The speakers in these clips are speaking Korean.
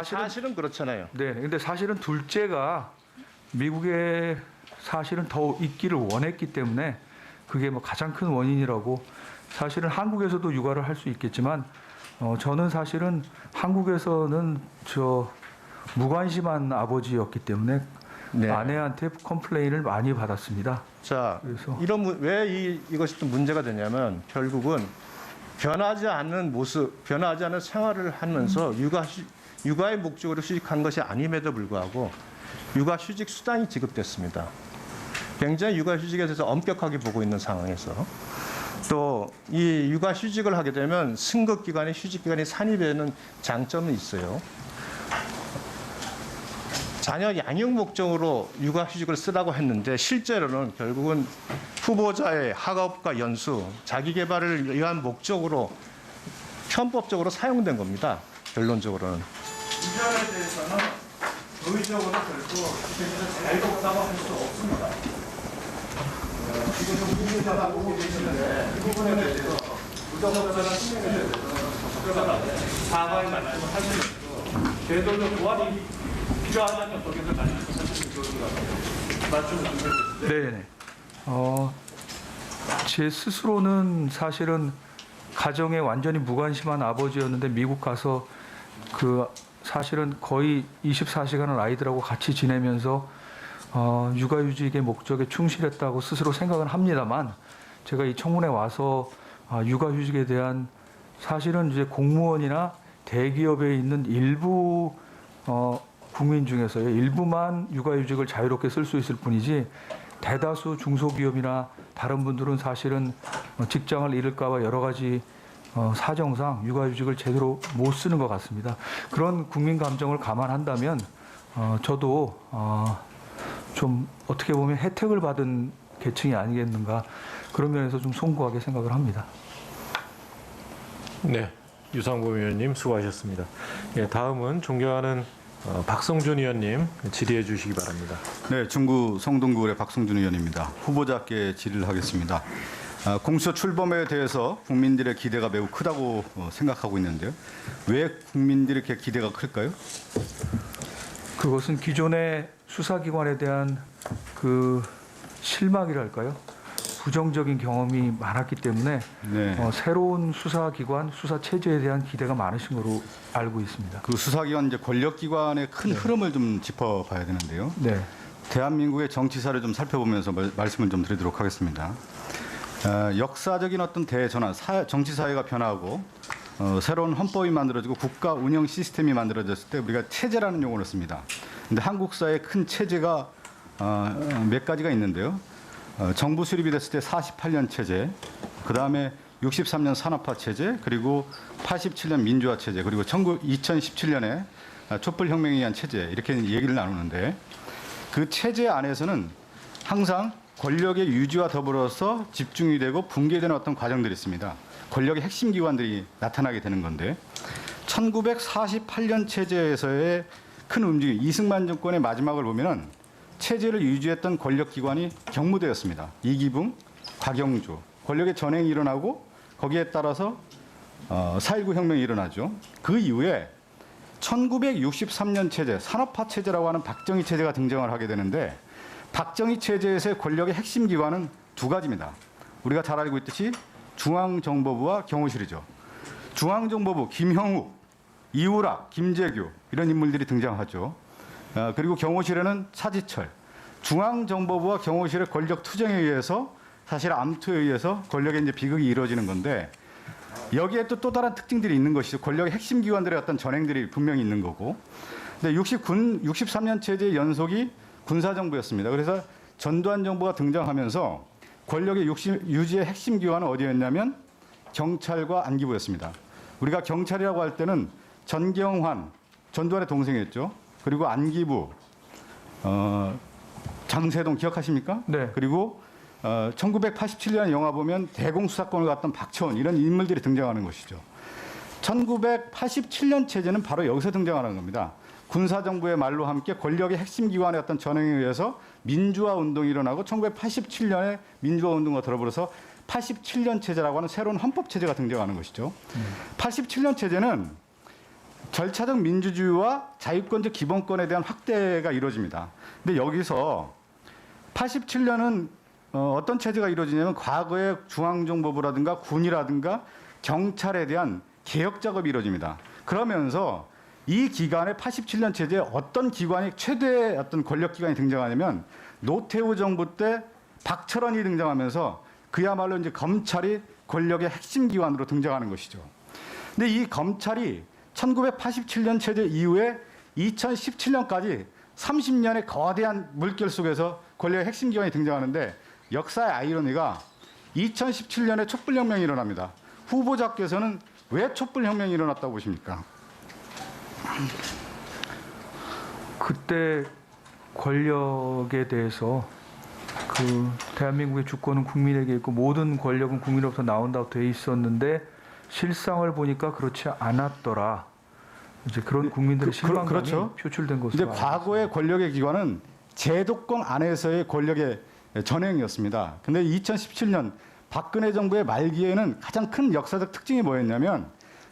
사실은 그렇잖아요. 네, 근데 사실은 둘째가 미국에 사실은 더 있기를 원했기 때문에 그게 뭐 가장 큰 원인이라고. 사실은 한국에서도 육아를 할 수 있겠지만 저는 사실은 한국에서는 무관심한 아버지였기 때문에 네. 아내한테 컴플레인을 많이 받았습니다. 자, 그래서 왜 이것이 또 문제가 되냐면 결국은 변하지 않는 모습, 변하지 않는 생활을 하면서 육아의 목적으로 휴직한 것이 아님에도 불구하고 육아휴직 수당이 지급됐습니다. 굉장히 육아휴직에 대해서 엄격하게 보고 있는 상황에서 또 이 육아휴직을 하게 되면 승급기간이 휴직기간이 산입되는 장점은 있어요. 자녀 양육 목적으로 육아휴직을 쓰라고 했는데 실제로는 결국은 후보자의 학업과 연수, 자기개발을 위한 목적으로 편법적으로 사용된 겁니다. 결론적으로는. 이 점에 대해서는 의적으로 결코 자유롭다고 할 수 없습니다. 지금 국민사가 보고 계시는데 이 부분에 대해서 부정적으로는 신뢰에 대해서 사과의 말씀을 하시면서 제도적 보완이 필요하다는 법에서 말씀하시는 좋을 것 같아요. 말씀을 좀 해주시죠. 네, 제 스스로는 사실은 가정에 완전히 무관심한 아버지였는데 미국 가서 사실은 거의 24시간을 아이들하고 같이 지내면서 육아휴직의 목적에 충실했다고 스스로 생각은 합니다만 제가 이 청문회 와서 육아휴직에 대한 사실은 이제 공무원이나 대기업에 있는 일부 국민 중에서요 일부만 육아휴직을 자유롭게 쓸 수 있을 뿐이지 대다수 중소기업이나 다른 분들은 사실은 직장을 잃을까봐 여러 가지 사정상 육아휴직을 제대로 못 쓰는 것 같습니다. 그런 국민 감정을 감안한다면 저도 좀 어떻게 보면 혜택을 받은 계층이 아니겠는가 그런 면에서 좀 송구하게 생각을 합니다. 네, 유상범 의원님 수고하셨습니다. 예, 다음은 존경하는 박성준 의원님 질의해 주시기 바랍니다. 네, 중구 성동구의 박성준 의원입니다. 후보자께 질의를 하겠습니다. 공수처 출범에 대해서 국민들의 기대가 매우 크다고 생각하고 있는데요. 왜 국민들의 기대가 클까요? 그것은 기존의 수사기관에 대한 실망이랄까요? 부정적인 경험이 많았기 때문에 네. 새로운 수사기관, 수사체제에 대한 기대가 많으신 거로 알고 있습니다. 그 수사기관 이제 권력기관의 큰 흐름을 좀 짚어봐야 되는데요. 네. 대한민국의 정치사를 좀 살펴보면서 말씀을 좀 드리도록 하겠습니다. 역사적인 어떤 대전환, 정치사회가 변하고 새로운 헌법이 만들어지고 국가 운영 시스템이 만들어졌을 때 우리가 체제라는 용어를 씁니다. 근데 한국 사회의 큰 체제가 몇 가지가 있는데요. 정부 수립이 됐을 때 48년 체제, 그 다음에 63년 산업화 체제, 그리고 87년 민주화 체제, 그리고 2017년에 촛불혁명에 의한 체제, 이렇게 얘기를 나누는데 그 체제 안에서는 항상 권력의 유지와 더불어서 집중이 되고 붕괴되는 어떤 과정들이 있습니다. 권력의 핵심 기관들이 나타나게 되는 건데 1948년 체제에서의 큰 움직임, 이승만 정권의 마지막을 보면은 체제를 유지했던 권력기관이 경무대였습니다. 이기붕, 곽영주, 권력의 전횡이 일어나고 거기에 따라서 4.19 혁명이 일어나죠. 그 이후에 1963년 체제, 산업화 체제라고 하는 박정희 체제가 등장을 하게 되는데 박정희 체제에서의 권력의 핵심 기관은 두 가지입니다. 우리가 잘 알고 있듯이 중앙정보부와 경호실이죠. 중앙정보부 김형욱, 이우락, 김재규 이런 인물들이 등장하죠. 그리고 경호실에는 차지철, 중앙정보부와 경호실의 권력 투쟁에 의해서 사실 암투에 의해서 권력의 이제 비극이 이루어지는 건데 여기에 또 다른 특징들이 있는 것이죠. 권력의 핵심 기관들의 어떤 전횡들이 분명히 있는 거고. 근데 63년 체제의 연속이 군사정부였습니다. 그래서 전두환 정부가 등장하면서 권력의 유지의 핵심 기관은 어디였냐면 경찰과 안기부였습니다. 우리가 경찰이라고 할 때는 전경환, 전두환의 동생이었죠. 그리고 안기부, 장세동 기억하십니까? 네. 그리고 1987년 영화 보면 대공수사권을 갖던 박철원 이런 인물들이 등장하는 것이죠. 1987년 체제는 바로 여기서 등장하는 겁니다. 군사정부의 말로 함께 권력의 핵심 기관의 어떤 전횡에 의해서 민주화 운동이 일어나고 1987년에 민주화 운동과 더불어서 87년 체제라고 하는 새로운 헌법 체제가 등장하는 것이죠. 87년 체제는 절차적 민주주의와 자유권적 기본권에 대한 확대가 이루어집니다. 근데 여기서 87년은 어떤 체제가 이루어지냐면 과거의 중앙정보부라든가 군이라든가 경찰에 대한 개혁 작업이 이루어집니다. 그러면서 이 기간에 87년 체제에 어떤 기관이 최대의 어떤 권력 기관이 등장하냐면 노태우 정부 때 박철원이 등장하면서 그야말로 이제 검찰이 권력의 핵심 기관으로 등장하는 것이죠. 근데 이 검찰이 1987년 체제 이후에 2017년까지 30년의 거대한 물결 속에서 권력의 핵심 기관이 등장하는데 역사의 아이러니가 2017년에 촛불혁명이 일어납니다. 후보자께서는 왜 촛불혁명이 일어났다고 보십니까? 그때 권력에 대해서 그 대한민국의 주권은 국민에게 있고 모든 권력은 국민으로부터 나온다고 돼 있었는데 실상을 보니까 그렇지 않았더라. 이제 그런 국민들의 실망감이 그렇죠. 표출된 것으로. 이제 알고 과거의 권력의 기관은 제도권 안에서의 권력의 전횡이었습니다. 근데 2017년 박근혜 정부의 말기에는 가장 큰 역사적 특징이 뭐였냐면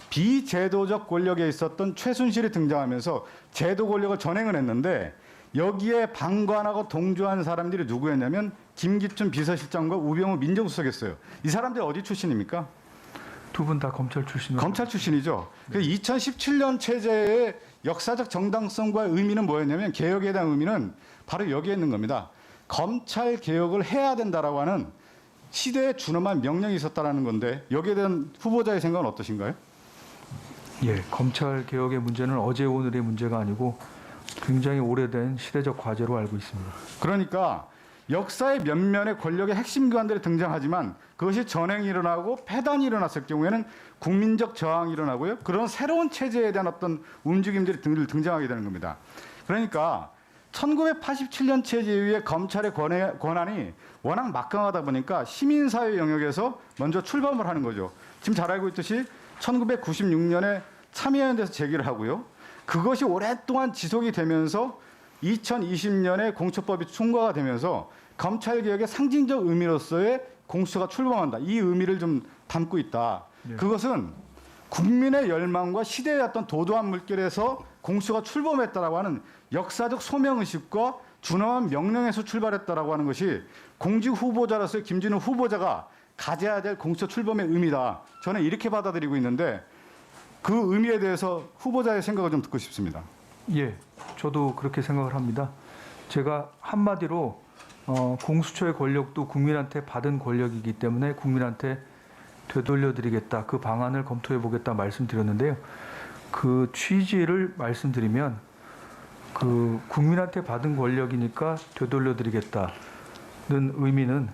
비제도적 권력에 있었던 최순실이 등장하면서 제도 권력을 전행을 했는데 여기에 방관하고 동조한 사람들이 누구였냐면 김기춘 비서실장과 우병우 민정수석이었어요. 이 사람들이 어디 출신입니까? 두 분 다 검찰 출신으로. 검찰 출신이죠. 그 2017년 체제의 역사적 정당성과 의미는 뭐였냐면 개혁에 대한 의미는 바로 여기에 있는 겁니다. 검찰 개혁을 해야 된다라고 하는 시대에 준엄한 명령이 있었다라는 건데 여기에 대한 후보자의 생각은 어떠신가요? 예, 검찰 개혁의 문제는 어제 오늘의 문제가 아니고 굉장히 오래된 시대적 과제로 알고 있습니다. 그러니까 역사의 면면에 권력의 핵심 기관들이 등장하지만 그것이 전횡이 일어나고 패단이 일어났을 경우에는 국민적 저항이 일어나고요. 그런 새로운 체제에 대한 어떤 움직임들이 등장하게 되는 겁니다. 그러니까 1987년 체제 이후에 검찰의 권한이 워낙 막강하다 보니까 시민사회 영역에서 먼저 출범을 하는 거죠. 지금 잘 알고 있듯이 1996년에 참여연대에서 제기를 하고요. 그것이 오랫동안 지속이 되면서 2020년에 공수처법이 통과가 되면서 검찰개혁의 상징적 의미로서의 공수처가 출범한다. 이 의미를 좀 담고 있다. 네. 그것은 국민의 열망과 시대의 어떤 도도한 물결에서 공수처가 출범했다라고 하는 역사적 소명의식과 준엄한 명령에서 출발했다라고 하는 것이 공직 후보자로서의 김진우 후보자가 가져야 될 공수처 출범의 의미다. 저는 이렇게 받아들이고 있는데 그 의미에 대해서 후보자의 생각을 좀 듣고 싶습니다. 예, 저도 그렇게 생각을 합니다. 제가 한마디로 공수처의 권력도 국민한테 받은 권력이기 때문에 국민한테 되돌려드리겠다. 그 방안을 검토해보겠다 말씀드렸는데요. 그 취지를 말씀드리면 그 국민한테 받은 권력이니까 되돌려드리겠다는 의미는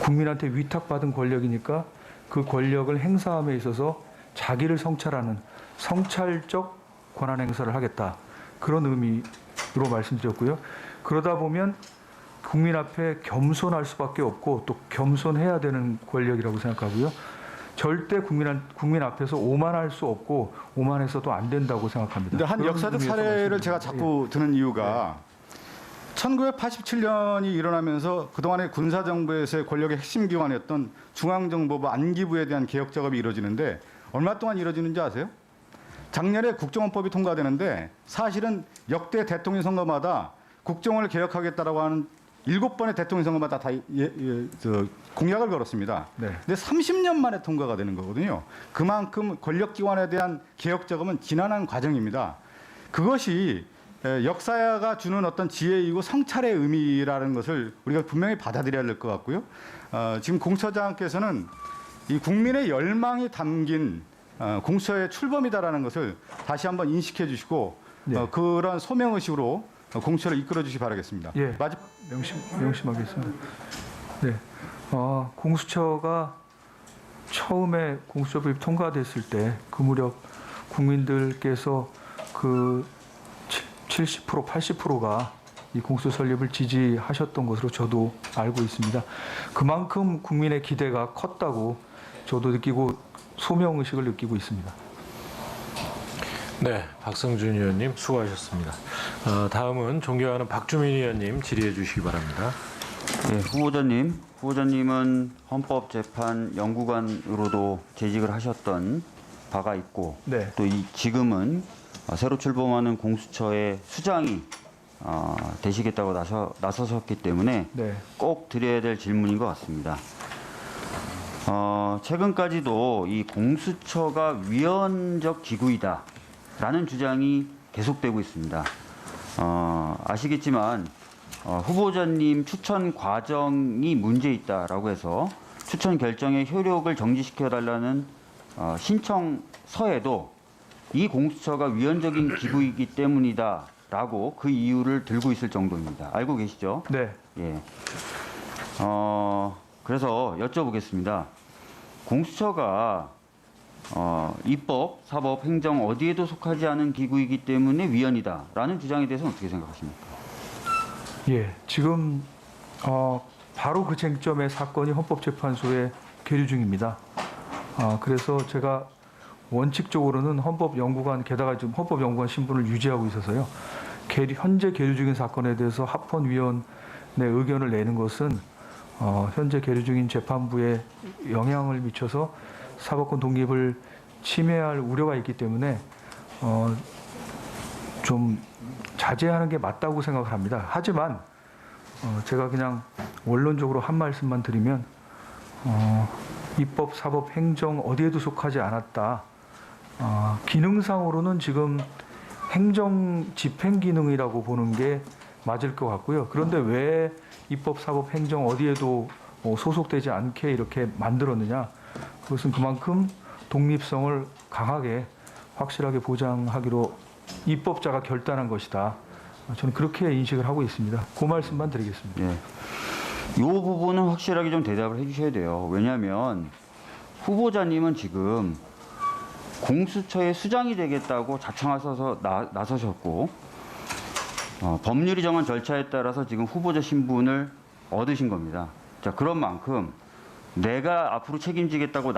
국민한테 위탁받은 권력이니까 그 권력을 행사함에 있어서 자기를 성찰하는 성찰적 권한 행사를 하겠다. 그런 의미로 말씀드렸고요. 그러다 보면 국민 앞에 겸손할 수밖에 없고 또 겸손해야 되는 권력이라고 생각하고요. 절대 국민 앞에서 오만할 수 없고 오만해서도 안 된다고 생각합니다. 근데 한 역사적 사례를 제가 자꾸 드는 이유가 1987년이 일어나면서 그동안의 군사정부에서의 권력의 핵심 기관이었던 중앙정보부 안기부에 대한 개혁 작업이 이루어지는데 얼마 동안 이루어지는지 아세요? 작년에 국정원법이 통과되는데 사실은 역대 대통령 선거마다 국정원을 개혁하겠다라고 하는 7번의 대통령 선거마다 다 공약을 걸었습니다. 네. 근데 30년 만에 통과가 되는 거거든요. 그만큼 권력기관에 대한 개혁 작업은 지난한 과정입니다. 그것이 역사가 주는 어떤 지혜이고 성찰의 의미라는 것을 우리가 분명히 받아들여야 될 것 같고요. 지금 공처장께서는 이 국민의 열망이 담긴 공수처의 출범이다라는 것을 다시 한번 인식해 주시고 네. 그런 소명의식으로 공수처를 이끌어 주시기 바라겠습니다. 예, 명심하겠습니다. 네, 공수처가 처음에 공수처법이 통과됐을 때 그 무렵 국민들께서 그 70%, 80%가 이 공수처 설립을 지지하셨던 것으로 저도 알고 있습니다. 그만큼 국민의 기대가 컸다고 저도 느끼고 소명 의식을 느끼고 있습니다. 네, 박성준 의원님 수고하셨습니다. 다음은 존경하는 박주민 의원님 질의해 주시기 바랍니다. 네, 후보자님은 헌법재판연구관으로도 재직을 하셨던 바가 있고 네. 또 지금은 새로 출범하는 공수처의 수장이 되시겠다고 나서셨기 때문에 네. 꼭 드려야 될 질문인 것 같습니다. 최근까지도 이 공수처가 위헌적 기구이다라는 주장이 계속되고 있습니다. 아시겠지만 후보자님 추천 과정이 문제 있다라고 해서 추천 결정의 효력을 정지시켜달라는 신청서에도 이 공수처가 위헌적인 기구이기 때문이다라고 그 이유를 들고 있을 정도입니다. 알고 계시죠? 네. 예. 그래서 여쭤보겠습니다. 공수처가 입법, 사법, 행정 어디에도 속하지 않은 기구이기 때문에 위헌이다라는 주장에 대해서는 어떻게 생각하십니까? 예, 지금 바로 그 쟁점의 사건이 헌법재판소에 계류 중입니다. 그래서 제가 원칙적으로는 헌법연구관, 게다가 지금 헌법연구관 신분을 유지하고 있어서요. 현재 계류 중인 사건에 대해서 합헌위원회 의견을 내는 것은 현재 계류 중인 재판부에 영향을 미쳐서 사법권 독립을 침해할 우려가 있기 때문에 좀 자제하는 게 맞다고 생각을 합니다. 하지만 제가 그냥 원론적으로 한 말씀만 드리면 입법, 사법, 행정 어디에도 속하지 않았다. 기능상으로는 지금 행정 집행 기능이라고 보는 게 맞을 것 같고요. 그런데 왜 입법, 사법, 행정 어디에도 소속되지 않게 이렇게 만들었느냐? 그것은 그만큼 독립성을 강하게 확실하게 보장하기로 입법자가 결단한 것이다. 저는 그렇게 인식을 하고 있습니다. 그 말씀만 드리겠습니다. 예. 이 부분은 확실하게 좀 대답을 해주셔야 돼요. 왜냐하면 후보자님은 지금 공수처의 수장이 되겠다고 자청하셔서 나서셨고 법률이 정한 절차에 따라서 지금 후보자 신분을 얻으신 겁니다. 자, 그런 만큼 내가 앞으로 책임지겠다고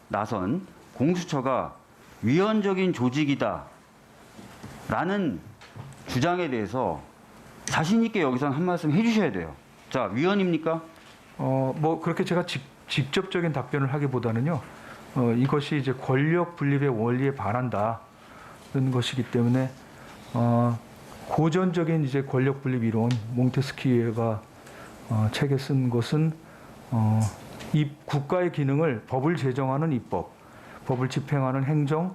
나선 공수처가 위헌적인 조직이다 라는 주장에 대해서 자신 있게 여기서는 한 말씀 해주셔야 돼요. 자, 위헌입니까? 뭐 그렇게 제가 직접적인 답변을 하기보다는요. 이것이 이제 권력 분립의 원리에 반한다는 것이기 때문에 고전적인 이제 권력 분립 이론 몽테스키에가 책에 쓴 것은 이 국가의 기능을 법을 제정하는 입법, 법을 집행하는 행정,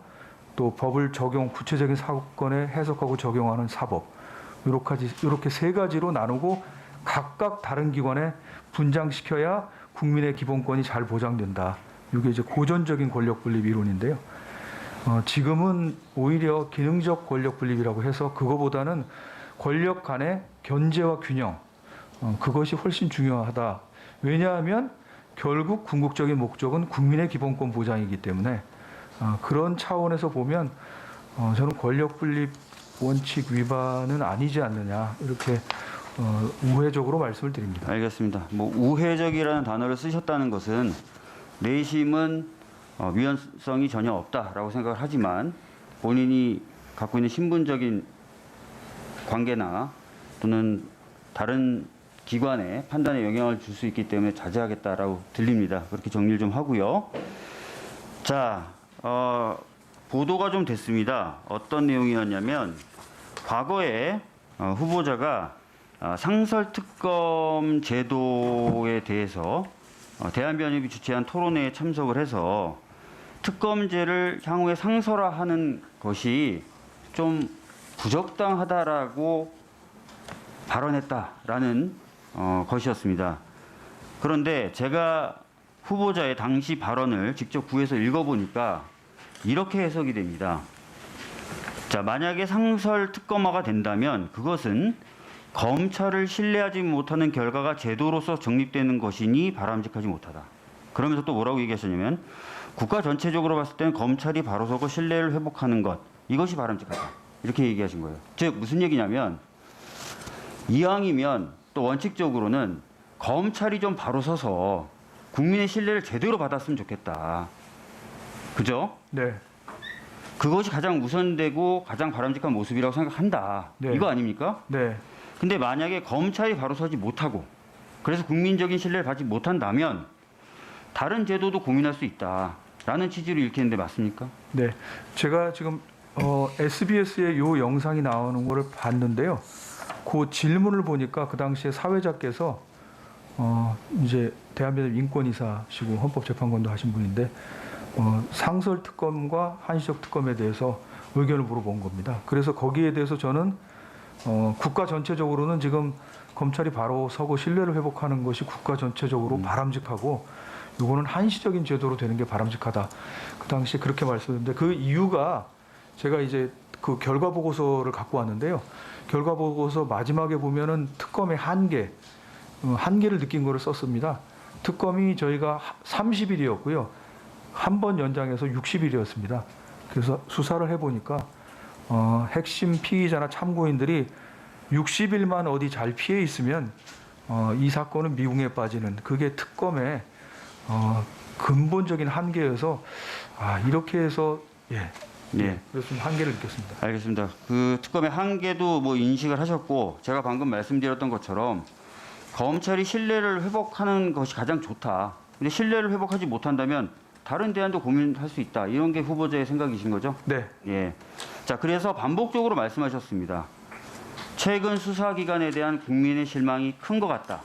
또 법을 구체적인 사건에 해석하고 적용하는 사법 이렇게 세 가지로 나누고 각각 다른 기관에 분장시켜야 국민의 기본권이 잘 보장된다. 이게 이제 고전적인 권력 분립 이론인데요. 지금은 오히려 기능적 권력 분립이라고 해서 그거보다는 권력 간의 견제와 균형 그것이 훨씬 중요하다. 왜냐하면 결국 궁극적인 목적은 국민의 기본권 보장이기 때문에 그런 차원에서 보면 저는 권력 분립 원칙 위반은 아니지 않느냐 이렇게 우회적으로 말씀을 드립니다. 알겠습니다. 뭐 우회적이라는 단어를 쓰셨다는 것은 내심은 위헌성이 전혀 없다라고 생각을 하지만 본인이 갖고 있는 신분적인 관계나 또는 다른 기관의 판단에 영향을 줄 수 있기 때문에 자제하겠다라고 들립니다. 그렇게 정리를 좀 하고요. 자, 보도가 좀 됐습니다. 어떤 내용이었냐면 과거에 후보자가 상설특검 제도에 대해서 대한변협이 주최한 토론회에 참석을 해서 특검제를 향후에 상설화하는 것이 좀 부적당하다라고 발언했다라는 것이었습니다. 그런데 제가 후보자의 당시 발언을 직접 구해서 읽어보니까 이렇게 해석이 됩니다. 자, 만약에 상설특검화가 된다면 그것은 검찰을 신뢰하지 못하는 결과가 제도로서 정립되는 것이니 바람직하지 못하다. 그러면서 또 뭐라고 얘기하셨냐면 국가 전체적으로 봤을 때는 검찰이 바로서고 신뢰를 회복하는 것 이것이 바람직하다. 이렇게 얘기하신 거예요. 즉 무슨 얘기냐면 이왕이면 또 원칙적으로는 검찰이 좀 바로 서서 국민의 신뢰를 제대로 받았으면 좋겠다. 그죠? 네. 그것이 가장 우선되고 가장 바람직한 모습이라고 생각한다. 네. 이거 아닙니까? 네. 근데 만약에 검찰이 바로 서지 못하고 그래서 국민적인 신뢰를 받지 못한다면 다른 제도도 고민할 수 있다라는 취지로 읽히는데 맞습니까? 네. 제가 지금 SBS에 요 영상이 나오는 거를 봤는데요. 그 질문을 보니까 그 당시에 사회자께서 이제 대한민국 인권이사시고 헌법재판관도 하신 분인데 상설 특검과 한시적 특검에 대해서 의견을 물어본 겁니다. 그래서 거기에 대해서 저는 국가 전체적으로는 지금 검찰이 바로 서고 신뢰를 회복하는 것이 국가 전체적으로 바람직하고 이거는 한시적인 제도로 되는 게 바람직하다. 그 당시에 그렇게 말씀드렸는데 그 이유가 제가 이제 그 결과 보고서를 갖고 왔는데요. 결과 보고서 마지막에 보면은 특검의 한계를 느낀 거를 썼습니다. 특검이 저희가 30일이었고요. 한 번 연장해서 60일이었습니다. 그래서 수사를 해보니까 핵심 피의자나 참고인들이 60일만 어디 잘 피해 있으면 이 사건은 미궁에 빠지는 그게 특검의 근본적인 한계여서 이렇게 해서 그래서 좀 한계를 느꼈습니다. 알겠습니다. 그 특검의 한계도 뭐 인식을 하셨고 제가 방금 말씀드렸던 것처럼 검찰이 신뢰를 회복하는 것이 가장 좋다. 근데 신뢰를 회복하지 못한다면 다른 대안도 고민할 수 있다. 이런 게 후보자의 생각이신 거죠? 네. 예. 자, 그래서 반복적으로 말씀하셨습니다. 최근 수사기관에 대한 국민의 실망이 큰 것 같다.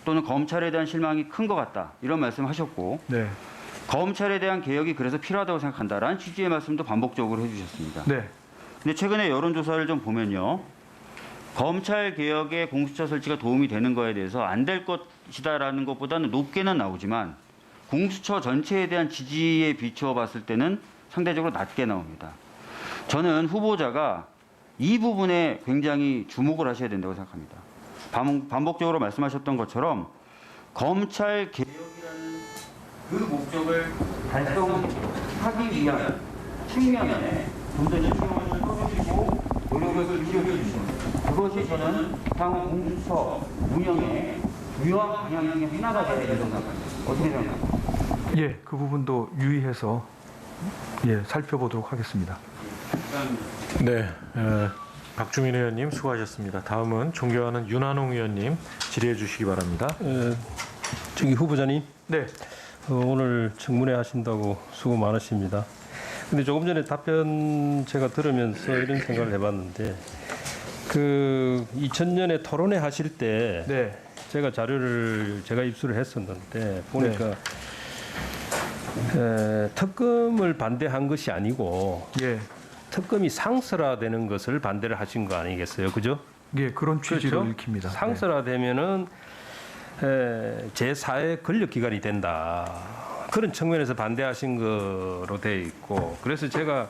또는 검찰에 대한 실망이 큰 것 같다. 이런 말씀하셨고 네. 검찰에 대한 개혁이 그래서 필요하다고 생각한다라는 취지의 말씀도 반복적으로 해주셨습니다. 네. 근데 최근에 여론조사를 좀 보면요. 검찰 개혁에 공수처 설치가 도움이 되는 거에 대해서 안 될 것이다라는 것보다는 높게는 나오지만 공수처 전체에 대한 지지에 비추어 봤을 때는 상대적으로 낮게 나옵니다. 저는 후보자가 이 부분에 굉장히 주목을 하셔야 된다고 생각합니다. 반복적으로 말씀하셨던 것처럼 검찰 개혁이라는 그 목적을 달성하기 위한 측면에 좀 더 신경을 써주시고 노력을 기울여주시는 그것이 저는 향후 공수처 운영의 중요한 방향 중에 하나가 되어야 된다고 생각합니다. 어떻게 생각하세요? 예, 그 부분도 유의해서 살펴보도록 하겠습니다. 네, 박주민 의원님 수고하셨습니다. 다음은 존경하는 윤한홍 의원님 질의해 주시기 바랍니다. 저기 후보자님, 네. 오늘 청문회 하신다고 수고 많으십니다. 근데 조금 전에 답변 제가 들으면서 이런 생각을 해봤는데, 그 2000년에 토론회 하실 때 네. 제가 자료를 제가 입수를 했었는데 보니까 특검을 반대한 것이 아니고 예. 특검이 상설화되는 것을 반대를 하신 거 아니겠어요, 그죠? 예, 그런 취지로 그렇죠? 읽힙니다. 상설화되면은 제4의 권력기관이 된다. 그런 측면에서 반대하신 거로 되어 있고, 그래서 제가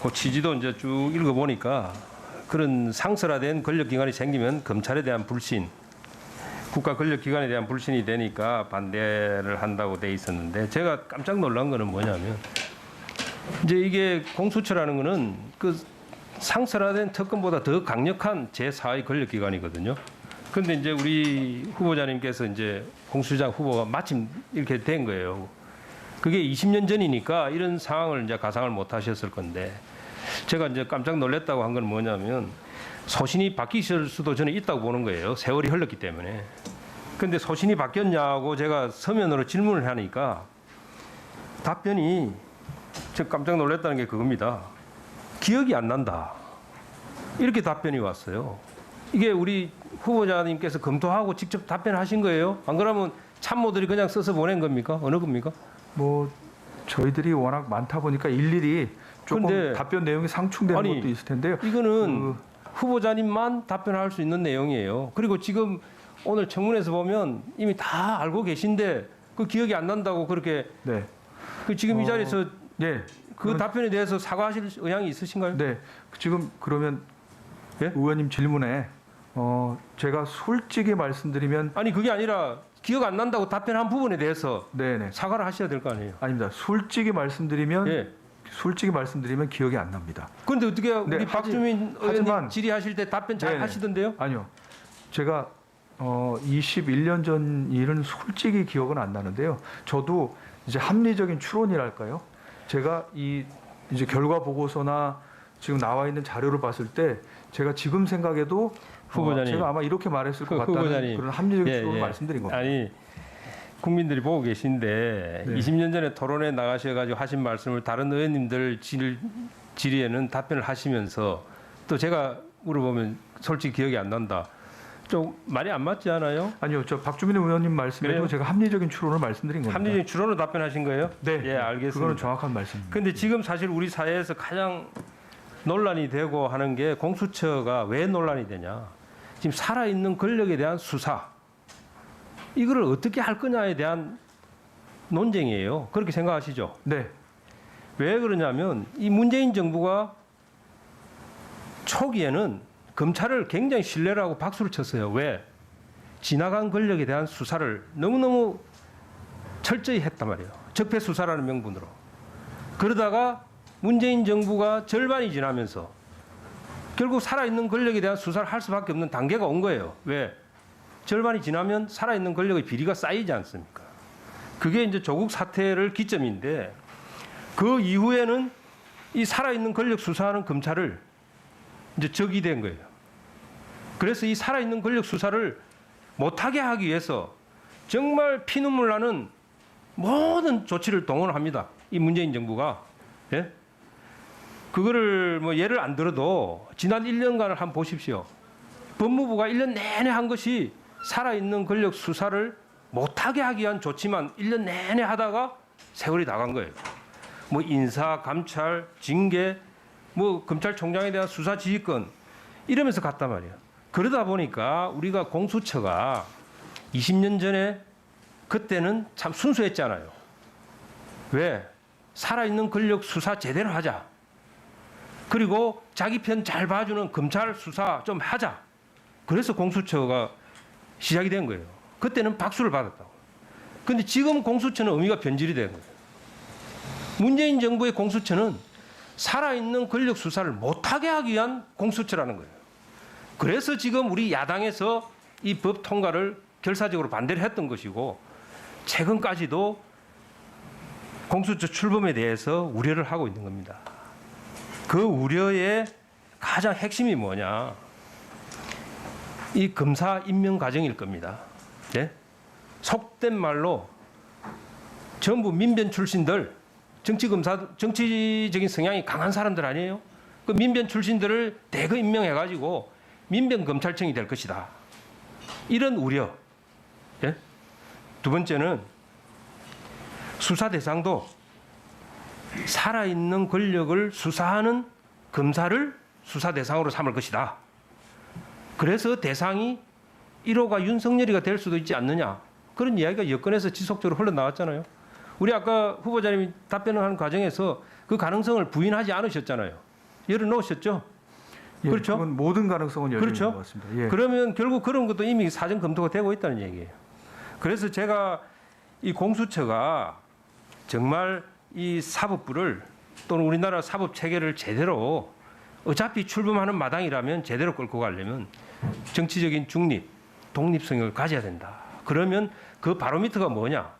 그 취지도 이제 쭉 읽어보니까 그런 상설화된 권력기관이 생기면 검찰에 대한 불신, 국가 권력기관에 대한 불신이 되니까 반대를 한다고 돼 있었는데, 제가 깜짝 놀란 거는 뭐냐면 이제 이게 공수처라는 거는 그 상설화된 특검보다 더 강력한 제4의 권력기관이거든요. 그런데 이제 우리 후보자님께서 이제 공수처장 후보가 마침 이렇게 된 거예요. 그게 20년 전이니까 이런 상황을 이제 가상을 못 하셨을 건데, 제가 이제 깜짝 놀랐다고 한 건 뭐냐면 소신이 바뀌실 수도 저는 있다고 보는 거예요. 세월이 흘렀기 때문에. 근데 소신이 바뀌었냐고 제가 서면으로 질문을 하니까 답변이, 제가 깜짝 놀랐다는 게 그겁니다. 기억이 안 난다. 이렇게 답변이 왔어요. 이게 우리 후보자님께서 검토하고 직접 답변하신 거예요? 안 그러면 참모들이 그냥 써서 보낸 겁니까? 어느 겁니까? 뭐 저희들이 워낙 많다 보니까 일일이 조금 근데 답변 내용이 상충되는 아니, 것도 있을 텐데요. 이거는 후보자님만 답변할 수 있는 내용이에요. 그리고 지금 오늘 청문회에서 보면 이미 다 알고 계신데 그 기억이 안 난다고 그렇게 네. 그 지금 이 자리에서 예. 그 답변에 대해서 사과하실 의향이 있으신가요? 네. 지금 그러면 예? 의원님 질문에 제가 솔직히 말씀드리면 아니 그게 아니라 기억 안 난다고 답변한 부분에 대해서 네네. 사과를 하셔야 될 거 아니에요. 아닙니다. 솔직히 말씀드리면 기억이 안 납니다. 그런데 어떻게 우리 네, 박주민 하지만- 의원님 질의하실 때 답변 잘 네네. 하시던데요? 아니요. 제가 21년 전 일은 솔직히 기억은 안 나는데요. 저도 이제 합리적인 추론이랄까요? 제가 이 이제 결과 보고서나 지금 나와 있는 자료를 봤을 때 제가 지금 생각해도 후보자님. 제가 아마 이렇게 말했을 것 같다는 후보자님. 그런 합리적인 예, 추론을 예. 말씀드린 겁니다. 아니 국민들이 보고 계신데 네. 20년 전에 토론에 나가셔가지고 하신 말씀을 다른 의원님들 질의에는 답변을 하시면서 또 제가 물어보면 솔직히 기억이 안 난다. 좀 말이 안 맞지 않아요? 아니요, 저 박주민 의원님 말씀에도 그래요? 제가 합리적인 추론을 말씀드린 겁니다. 합리적인 추론으로 답변하신 거예요? 네, 예, 알겠습니다. 그거는 정확한 말씀입니다. 근데 지금 사실 우리 사회에서 가장 논란이 되고 하는 게 공수처가 왜 논란이 되냐? 지금 살아있는 권력에 대한 수사 이거를 어떻게 할 거냐에 대한 논쟁이에요. 그렇게 생각하시죠? 네, 왜 그러냐면 이 문재인 정부가 초기에는 검찰을 굉장히 신뢰를 하고 박수를 쳤어요. 왜? 지나간 권력에 대한 수사를 너무너무 철저히 했단 말이에요. 적폐 수사라는 명분으로. 그러다가 문재인 정부가 절반이 지나면서 결국 살아있는 권력에 대한 수사를 할 수밖에 없는 단계가 온 거예요. 왜? 절반이 지나면 살아있는 권력의 비리가 쌓이지 않습니까? 그게 이제 조국 사태를 기점인데 그 이후에는 이 살아있는 권력 수사하는 검찰을 이제 적이 된 거예요. 그래서 이 살아있는 권력 수사를 못하게 하기 위해서 정말 피눈물 나는 모든 조치를 동원합니다. 이 문재인 정부가. 예? 그거를 뭐 예를 안 들어도 지난 1년간을 한번 보십시오. 법무부가 1년 내내 한 것이 살아있는 권력 수사를 못하게 하기 위한 조치만 1년 내내 하다가 세월이 다 간 거예요. 뭐 인사, 감찰, 징계, 뭐 검찰총장에 대한 수사 지휘권 이러면서 갔단 말이에요. 그러다 보니까 우리가 공수처가 20년 전에 그때는 참 순수했잖아요. 왜? 살아있는 권력 수사 제대로 하자. 그리고 자기 편 잘 봐주는 검찰 수사 좀 하자. 그래서 공수처가 시작이 된 거예요. 그때는 박수를 받았다고. 그런데 지금 공수처는 의미가 변질이 된 거예요. 문재인 정부의 공수처는 살아있는 권력 수사를 못하게 하기 위한 공수처라는 거예요. 그래서 지금 우리 야당에서 이 법 통과를 결사적으로 반대를 했던 것이고 최근까지도 공수처 출범에 대해서 우려를 하고 있는 겁니다. 그 우려의 가장 핵심이 뭐냐? 이 검사 임명 과정일 겁니다. 네? 속된 말로 전부 민변 출신들, 정치적인 성향이 강한 사람들 아니에요? 그 민변 출신들을 대거 임명해가지고 민변 검찰청이 될 것이다. 이런 우려. 예? 두 번째는 수사 대상도 살아있는 권력을 수사하는 검사를 수사 대상으로 삼을 것이다. 그래서 대상이 1호가 윤석열이가 될 수도 있지 않느냐. 그런 이야기가 여권에서 지속적으로 흘러나왔잖아요. 우리 아까 후보자님이 답변을 하는 과정에서 그 가능성을 부인하지 않으셨잖아요. 열어놓으셨죠? 예, 그렇죠? 그건 모든 가능성은 열려 그렇죠? 있는 것 같습니다. 예. 그러면 결국 그런 것도 이미 사전 검토가 되고 있다는 얘기예요. 그래서 제가 이 공수처가 정말 이 사법부를 또는 우리나라 사법 체계를 제대로 어차피 출범하는 마당이라면 제대로 끌고 가려면 정치적인 중립, 독립성을 가져야 된다. 그러면 그 바로미터가 뭐냐?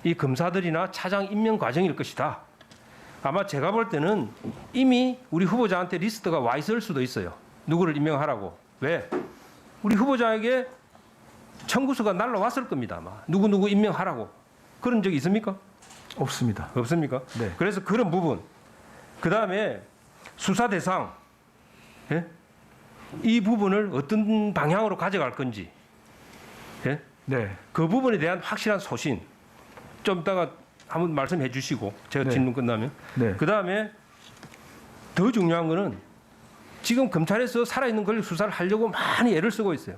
이 검사들이나 차장 임명 과정일 것이다. 아마 제가 볼 때는 이미 우리 후보자한테 리스트가 와 있을 수도 있어요. 누구를 임명하라고. 왜? 우리 후보자에게 청구서가 날라왔을 겁니다. 아마. 누구 임명하라고. 그런 적 있습니까? 없습니다. 없습니까? 네. 그래서 그런 부분. 그다음에 수사 대상. 예? 이 부분을 어떤 방향으로 가져갈 건지. 예? 네. 그 부분에 대한 확실한 소신. 좀 이따가 한번 말씀해 주시고 제가 네. 질문 끝나면. 네. 그다음에 더 중요한 거는 지금 검찰에서 살아있는 권력 수사를 하려고 많이 애를 쓰고 있어요.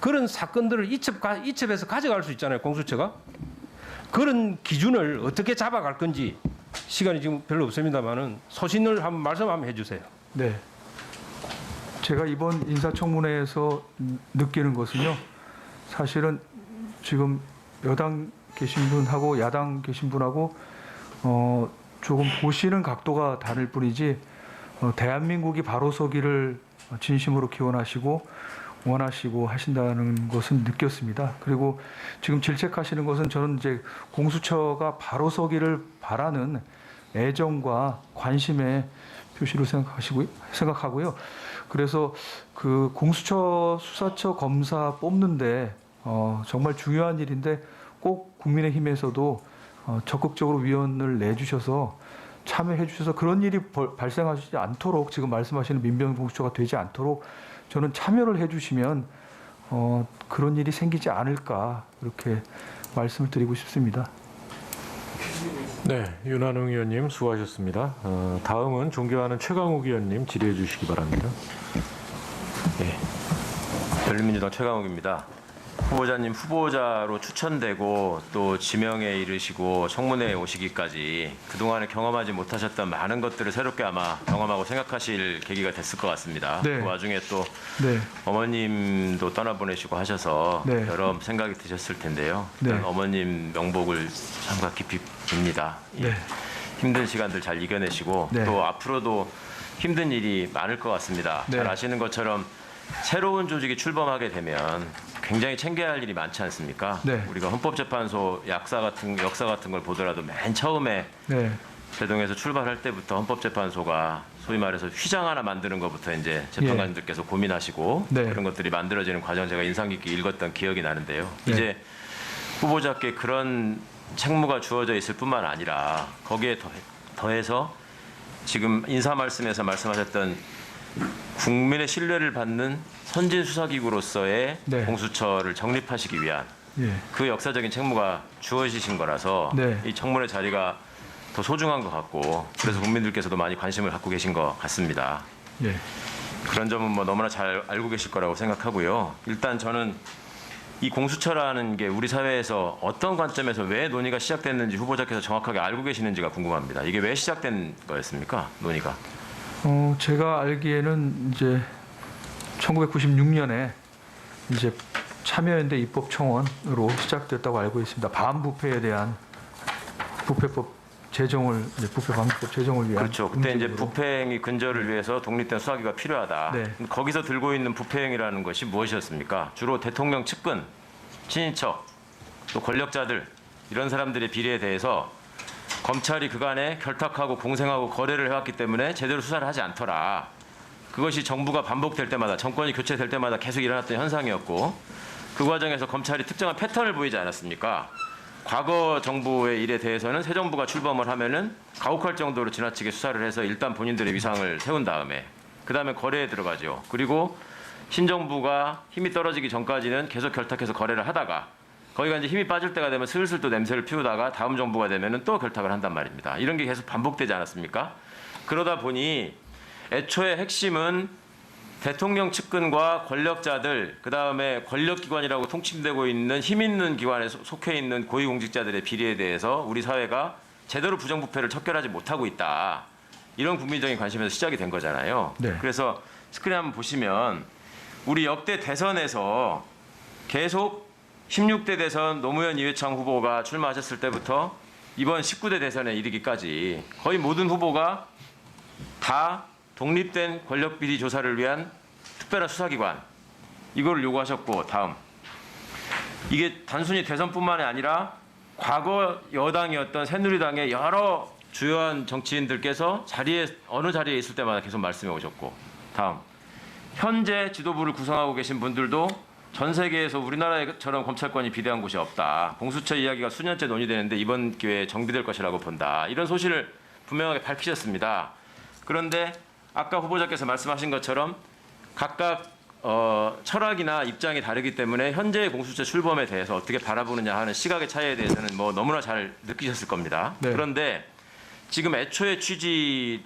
그런 사건들을 이첩해서 가져갈 수 있잖아요. 공수처가. 그런 기준을 어떻게 잡아갈 건지 시간이 지금 별로 없습니다만은 소신을 한번 말씀 한번 해주세요. 네. 제가 이번 인사청문회에서 느끼는 것은요. 사실은 지금 여당 계신 분하고 야당 계신 분하고 조금 보시는 각도가 다를 뿐이지 대한민국이 바로 서기를 진심으로 기원하시고 원하시고 하신다는 것은 느꼈습니다. 그리고 지금 질책하시는 것은 저는 이제 공수처가 바로 서기를 바라는 애정과 관심의 표시로 생각하고요. 그래서 그 공수처 수사처 검사 뽑는데 정말 중요한 일인데 꼭 국민의힘에서도 적극적으로 위원을 내주셔서 참여해 주셔서 그런 일이 발생하지 않도록 지금 말씀하시는 민병공수처가 되지 않도록 저는 참여를 해주시면 그런 일이 생기지 않을까 이렇게 말씀을 드리고 싶습니다. 네, 윤한웅 의원님 수고하셨습니다. 다음은 존경하는 최강욱 의원님 질의해 주시기 바랍니다. 열린민주당 최강욱입니다. 후보자님 후보자로 추천되고 또 지명에 이르시고 청문회에 오시기까지 그동안에 경험하지 못하셨던 많은 것들을 새롭게 아마 경험하고 생각하실 계기가 됐을 것 같습니다. 네. 그 와중에 또 네, 어머님도 떠나보내시고 하셔서 네. 여러 생각이 드셨을 텐데요. 네. 일단 어머님 명복을 참가 깊이 빕니다. 네. 힘든 시간들 잘 이겨내시고 네. 또 앞으로도 힘든 일이 많을 것 같습니다. 네. 잘 아시는 것처럼 새로운 조직이 출범하게 되면 굉장히 챙겨야 할 일이 많지 않습니까? 네. 우리가 헌법재판소 역사 같은 걸 보더라도 맨 처음에 네, 대동에서 출발할 때부터 헌법재판소가 소위 말해서 휘장 하나 만드는 것부터 이제 재판관들께서 고민하시고 네. 그런 것들이 만들어지는 과정 제가 인상 깊게 읽었던 기억이 나는데요. 네. 이제 후보자께 그런 책무가 주어져 있을 뿐만 아니라 거기에 더해서 지금 인사 말씀에서 말씀하셨던 국민의 신뢰를 받는 선진 수사기구로서의 네. 공수처를 정립하시기 위한 예, 그 역사적인 책무가 주어지신 거라서 네. 이 청문회 자리가 더 소중한 것 같고 그래서 국민들께서도 많이 관심을 갖고 계신 것 같습니다. 예, 그런 점은 뭐 너무나 잘 알고 계실 거라고 생각하고요. 일단 저는 이 공수처라는 게 우리 사회에서 어떤 관점에서 왜 논의가 시작됐는지 후보자께서 정확하게 알고 계시는지가 궁금합니다. 이게 왜 시작된 거였습니까? 논의가. 제가 알기에는 이제 1996년에 이제 참여연대 입법청원으로 시작됐다고 알고 있습니다. 반부패에 대한 부패법 제정을 이제 부패 방지법 제정을 위한 그렇죠. 그때 이제 움직임으로. 부패행위 근절을 위해서 독립된 수사기가 필요하다. 네. 거기서 들고 있는 부패행위라는 것이 무엇이었습니까? 주로 대통령 측근, 친인척, 또 권력자들 이런 사람들의 비리에 대해서 검찰이 그간에 결탁하고 공생하고 거래를 해왔기 때문에 제대로 수사를 하지 않더라. 그것이 정부가 반복될 때마다 정권이 교체될 때마다 계속 일어났던 현상이었고 그 과정에서 검찰이 특정한 패턴을 보이지 않았습니까? 과거 정부의 일에 대해서는 새 정부가 출범을 하면은 가혹할 정도로 지나치게 수사를 해서 일단 본인들의 위상을 세운 다음에 그 다음에 거래에 들어가죠. 그리고 신정부가 힘이 떨어지기 전까지는 계속 결탁해서 거래를 하다가 거기가 이제 힘이 빠질 때가 되면 슬슬 또 냄새를 피우다가 다음 정부가 되면은 또 결탁을 한단 말입니다. 이런 게 계속 반복되지 않았습니까? 그러다 보니 애초에 핵심은 대통령 측근과 권력자들, 그 다음에 권력기관이라고 통칭되고 있는 힘 있는 기관에 속해 있는 고위공직자들의 비리에 대해서 우리 사회가 제대로 부정부패를 척결하지 못하고 있다. 이런 국민적인 관심에서 시작이 된 거잖아요. 네. 그래서 스크린 한번 보시면 우리 역대 대선에서 계속 16대 대선 노무현 이회창 후보가 출마하셨을 때부터 이번 19대 대선에 이르기까지 거의 모든 후보가 다 독립된 권력비리 조사를 위한 특별한 수사기관 이걸 요구하셨고 다음 이게 단순히 대선뿐만이 아니라 과거 여당이었던 새누리당의 여러 주요한 정치인들께서 어느 자리에 있을 때마다 계속 말씀해 오셨고 다음 현재 지도부를 구성하고 계신 분들도 전 세계에서 우리나라처럼 검찰권이 비대한 곳이 없다. 공수처 이야기가 수년째 논의되는데 이번 기회에 정비될 것이라고 본다. 이런 소식을 분명하게 밝히셨습니다. 그런데 아까 후보자께서 말씀하신 것처럼 각각 철학이나 입장이 다르기 때문에 현재의 공수처 출범에 대해서 어떻게 바라보느냐 하는 시각의 차이에 대해서는 뭐 너무나 잘 느끼셨을 겁니다. 네. 그런데 지금 애초의 취지에서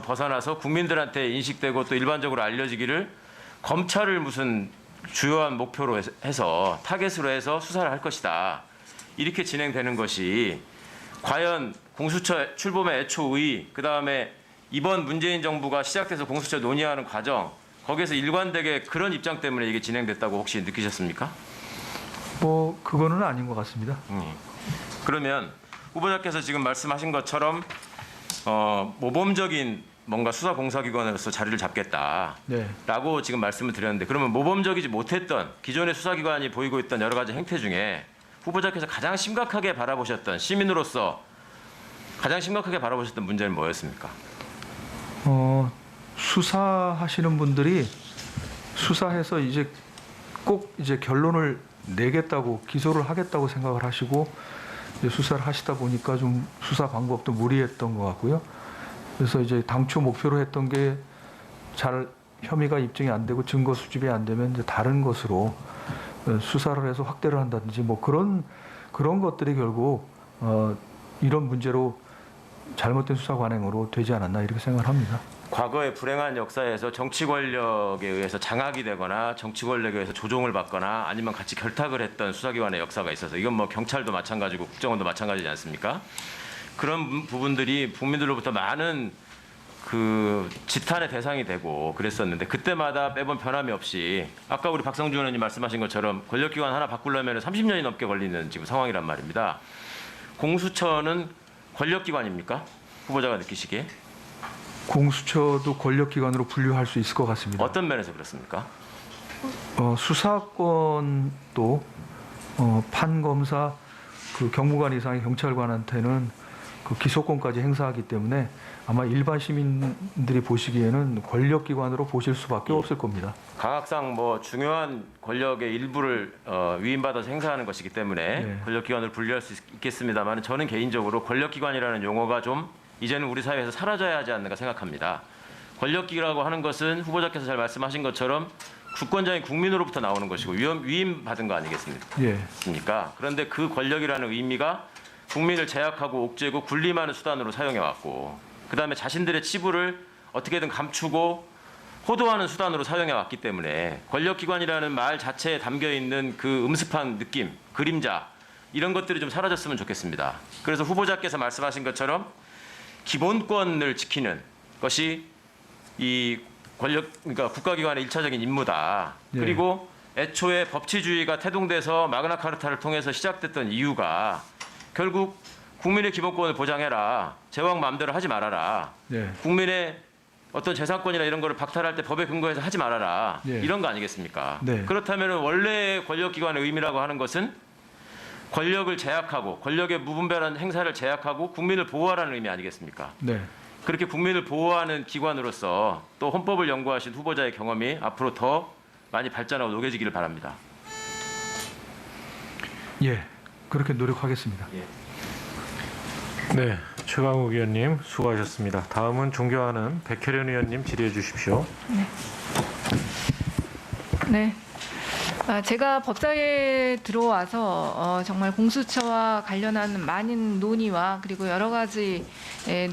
벗어나서 국민들한테 인식되고 또 일반적으로 알려지기를 검찰을 무슨 주요한 목표로 해서 타겟으로 해서 수사를 할 것이다. 이렇게 진행되는 것이 과연 공수처 출범의 애초 의의, 그다음에 이번 문재인 정부가 시작돼서 공수처 논의하는 과정, 거기에서 일관되게 그런 입장 때문에 이게 진행됐다고 혹시 느끼셨습니까? 뭐 그거는 아닌 것 같습니다. 그러면 후보자께서 지금 말씀하신 것처럼 모범적인 뭔가 수사 공사기관으로서 자리를 잡겠다라고 네. 지금 말씀을 드렸는데 그러면 모범적이지 못했던 기존의 수사기관이 보이고 있던 여러 가지 행태 중에 후보자께서 가장 심각하게 바라보셨던 시민으로서 가장 심각하게 바라보셨던 문제는 뭐였습니까? 수사하시는 분들이 수사해서 이제 꼭 이제 결론을 내겠다고 기소를 하겠다고 생각을 하시고 이제 수사를 하시다 보니까 좀 수사 방법도 무리했던 것 같고요. 그래서 이제 당초 목표로 했던 게 잘 혐의가 입증이 안 되고 증거 수집이 안 되면 이제 다른 것으로 수사를 해서 확대를 한다든지 뭐 그런 것들이 결국 이런 문제로 잘못된 수사 관행으로 되지 않았나 이렇게 생각을 합니다. 과거의 불행한 역사에서 정치 권력에 의해서 장악이 되거나 정치 권력에 의해서 조종을 받거나 아니면 같이 결탁을 했던 수사기관의 역사가 있어서 이건 뭐 경찰도 마찬가지고 국정원도 마찬가지지 않습니까? 그런 부분들이 국민들로부터 많은 그 지탄의 대상이 되고 그랬었는데 그때마다 매번 변함이 없이 아까 우리 박성준 의원님 말씀하신 것처럼 권력기관 하나 바꾸려면 30년이 넘게 걸리는 지금 상황이란 말입니다. 공수처는 권력기관입니까? 후보자가 느끼시기에? 공수처도 권력기관으로 분류할 수 있을 것 같습니다. 어떤 면에서 그렇습니까? 수사권도 판검사, 그 경무관 이상의 경찰관한테는 그 기소권까지 행사하기 때문에 아마 일반 시민들이 보시기에는 권력기관으로 보실 수밖에 없을 겁니다. 강학상 뭐 중요한 권력의 일부를 위임받아서 행사하는 것이기 때문에 네. 권력기관을 분류할 수 있겠습니다만 저는 개인적으로 권력기관이라는 용어가 좀 이제는 우리 사회에서 사라져야 하지 않는가 생각합니다. 권력기라고 하는 것은 후보자께서 잘 말씀하신 것처럼 주권자인 국민으로부터 나오는 것이고 위임받은 거 아니겠습니까? 예. 그런데 그 권력이라는 의미가 국민을 제약하고 옥죄고 군림하는 수단으로 사용해왔고 그다음에 자신들의 치부를 어떻게든 감추고 호도하는 수단으로 사용해왔기 때문에 권력기관이라는 말 자체에 담겨있는 그 음습한 느낌, 그림자 이런 것들이 좀 사라졌으면 좋겠습니다. 그래서 후보자께서 말씀하신 것처럼 기본권을 지키는 것이 이 그러니까 국가기관의 1차적인 임무다. 예. 그리고 애초에 법치주의가 태동돼서 마그나카르타를 통해서 시작됐던 이유가 결국 국민의 기본권을 보장해라. 제왕 마음대로 하지 말아라. 네. 국민의 어떤 재산권이나 이런 거를 박탈할 때 법에 근거해서 하지 말아라. 예. 이런 거 아니겠습니까? 네. 그렇다면 원래 권력기관의 의미라고 하는 것은 권력을 제약하고 권력의 무분별한 행사를 제약하고 국민을 보호하라는 의미 아니겠습니까? 네. 그렇게 국민을 보호하는 기관으로서 또 헌법을 연구하신 후보자의 경험이 앞으로 더 많이 발전하고 녹여지기를 바랍니다. 예. 그렇게 노력하겠습니다. 네, 최강욱 의원님 수고하셨습니다. 다음은 존경하는 백혜련 의원님 질의해 주십시오. 네. 제가 법사위에 들어와서 정말 공수처와 관련한 많은 논의와 그리고 여러 가지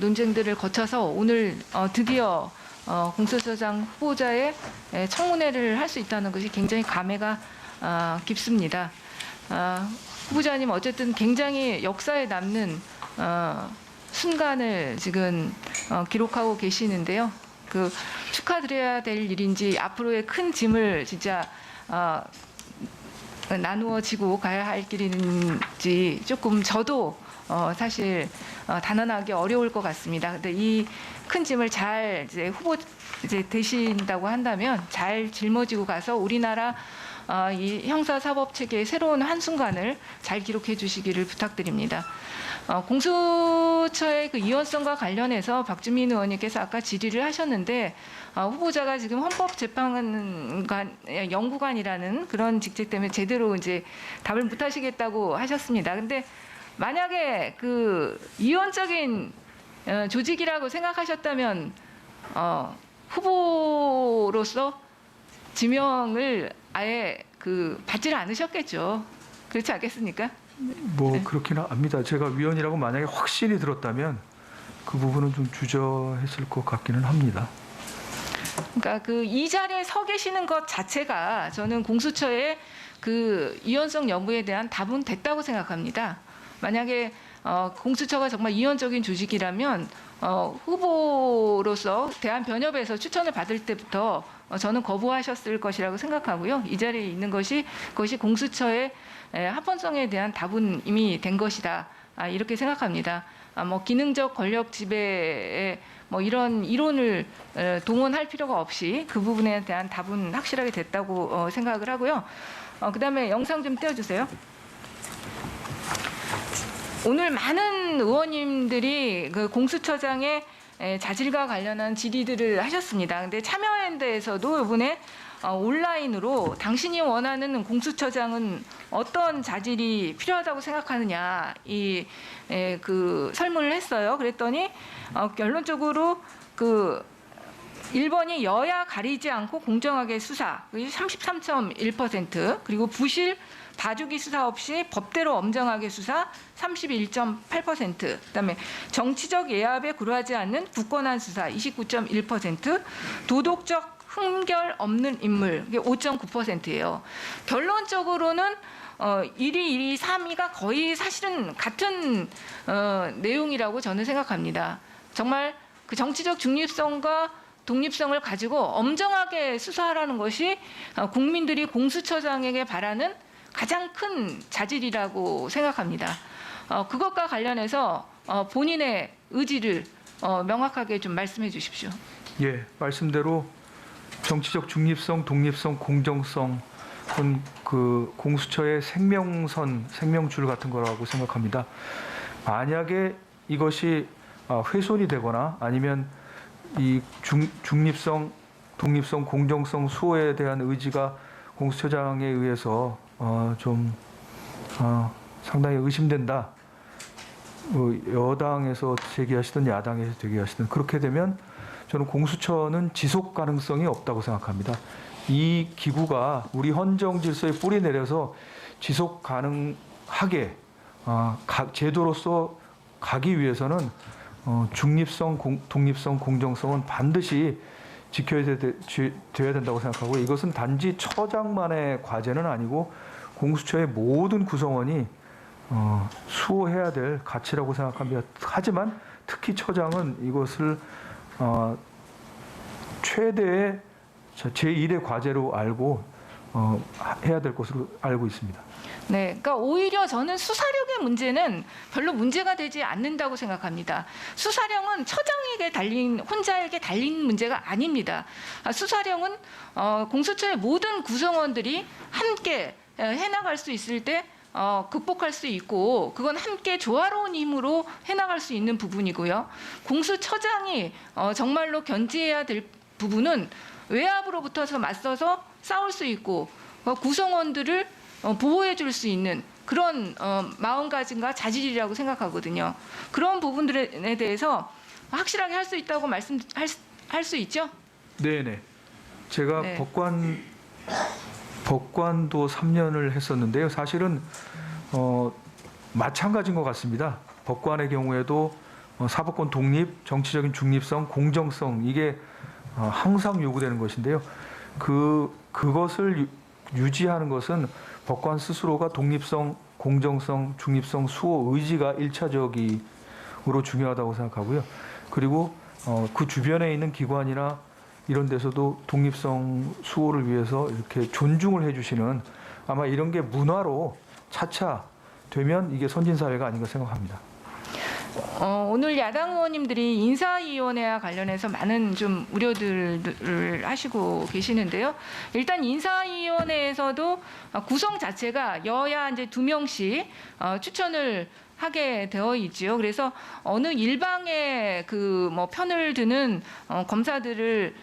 논쟁들을 거쳐서 오늘 드디어 공수처장 후보자의 청문회를 할 수 있다는 것이 굉장히 감회가 깊습니다. 후보자님 어쨌든 굉장히 역사에 남는 순간을 지금 기록하고 계시는데요. 그 축하드려야 될 일인지 앞으로의 큰 짐을 진짜 나누어지고 가야 할 길인지 조금 저도 사실 단언하기 어려울 것 같습니다. 근데 이 큰 짐을 잘 이제 후보 이제 되신다고 한다면 잘 짊어지고 가서 우리나라 이 형사사법 체계의 새로운 한순간을 잘 기록해 주시기를 부탁드립니다. 공수처의 그 이원성과 관련해서 박주민 의원님께서 아까 질의를 하셨는데 후보자가 지금 헌법재판관 연구관이라는 그런 직책 때문에 제대로 이제 답을 못 하시겠다고 하셨습니다. 근데 만약에 그 이원적인 조직이라고 생각하셨다면 후보로서 지명을 아예 그 받지를 않으셨겠죠. 그렇지 않겠습니까? 뭐 네. 그렇기는 합니다. 제가 위원이라고 만약에 확신이 들었다면 그 부분은 좀 주저했을 것 같기는 합니다. 그러니까 그 이 자리에 서 계시는 것 자체가 저는 공수처의 그 이원성 여부에 대한 답은 됐다고 생각합니다. 만약에 공수처가 정말 이원적인 조직이라면 후보로서 대한변협에서 추천을 받을 때부터 저는 거부하셨을 것이라고 생각하고요. 이 자리에 있는 것이 그것이 공수처의 합헌성에 대한 답은 이미 된 것이다. 이렇게 생각합니다. 뭐 기능적 권력 지배에 뭐 이런 이론을 동원할 필요가 없이 그 부분에 대한 답은 확실하게 됐다고 생각을 하고요. 그다음에 영상 좀 띄워주세요. 오늘 많은 의원님들이 그 공수처장의 자질과 관련한 질의들을 하셨습니다. 근데 참여연대에서도 이번에 온라인으로 당신이 원하는 공수처장은 어떤 자질이 필요하다고 생각하느냐 그 설문을 했어요. 그랬더니 결론적으로 그 1번이 여야 가리지 않고 공정하게 수사 33.1%, 그리고 부실 봐주기 수사 없이 법대로 엄정하게 수사 31.8%, 그다음에 정치적 예압에 굴하지 않는 굳건한 수사 29.1%, 도덕적 흠결 없는 인물 5.9%예요. 결론적으로는 1위, 2위, 3위가 거의 사실은 같은 내용이라고 저는 생각합니다. 정말 그 정치적 중립성과 독립성을 가지고 엄정하게 수사하라는 것이 국민들이 공수처장에게 바라는 가장 큰 자질이라고 생각합니다. 그것과 관련해서 본인의 의지를 명확하게 좀 말씀해 주십시오. 예, 말씀대로 정치적 중립성, 독립성, 공정성은 그 공수처의 생명선, 생명줄 같은 거라고 생각합니다. 만약에 이것이 훼손이 되거나 아니면 이 중립성, 독립성, 공정성, 수호에 대한 의지가 공수처장에 의해서 상당히 의심된다. 여당에서 제기하시든 야당에서 제기하시든 그렇게 되면 저는 공수처는 지속 가능성이 없다고 생각합니다. 이 기구가 우리 헌정 질서에 뿌리 내려서 지속 가능하게 제도로서 가기 위해서는 중립성, 독립성, 공정성은 반드시 지켜야 돼야 된다고 생각하고, 이것은 단지 처장만의 과제는 아니고 공수처의 모든 구성원이 수호해야 될 가치라고 생각합니다. 하지만 특히 처장은 이것을 최대의 제1의 과제로 알고 해야 될 것으로 알고 있습니다. 네, 그러니까 오히려 저는 수사력의 문제는 별로 문제가 되지 않는다고 생각합니다. 수사력은 처장에게 혼자에게 달린 문제가 아닙니다. 수사력은 공수처의 모든 구성원들이 함께 해나갈 수 있을 때 극복할 수 있고, 그건 함께 조화로운 힘으로 해나갈 수 있는 부분이고요. 공수처장이 정말로 견제해야 될 부분은 외압으로부터 맞서서 싸울 수 있고 구성원들을 보호해 줄 수 있는 그런 마음가짐과 자질이라고 생각하거든요. 그런 부분들에 대해서 확실하게 할 수 있다고 할 수 있죠? 네네. 제가 네. 법관도 3년을 했었는데요. 사실은 마찬가지인 것 같습니다. 법관의 경우에도 사법권 독립, 정치적인 중립성, 공정성, 이게 항상 요구되는 것인데요. 그것을 유지하는 것은 법관 스스로가 독립성, 공정성, 중립성, 수호 의지가 1차적으로 중요하다고 생각하고요. 그리고 그 주변에 있는 기관이나 이런 데서도 독립성 수호를 위해서 이렇게 존중을 해주시는, 아마 이런 게 문화로 차차 되면 이게 선진사회가 아닌가 생각합니다. 오늘 야당 의원님들이 인사위원회와 관련해서 많은 좀 우려들을 하시고 계시는데요. 일단 인사위원회에서도 구성 자체가 여야 이제 2명씩 추천을 하게 되어 있지요. 그래서 어느 일방의 그 뭐 편을 드는 검사들을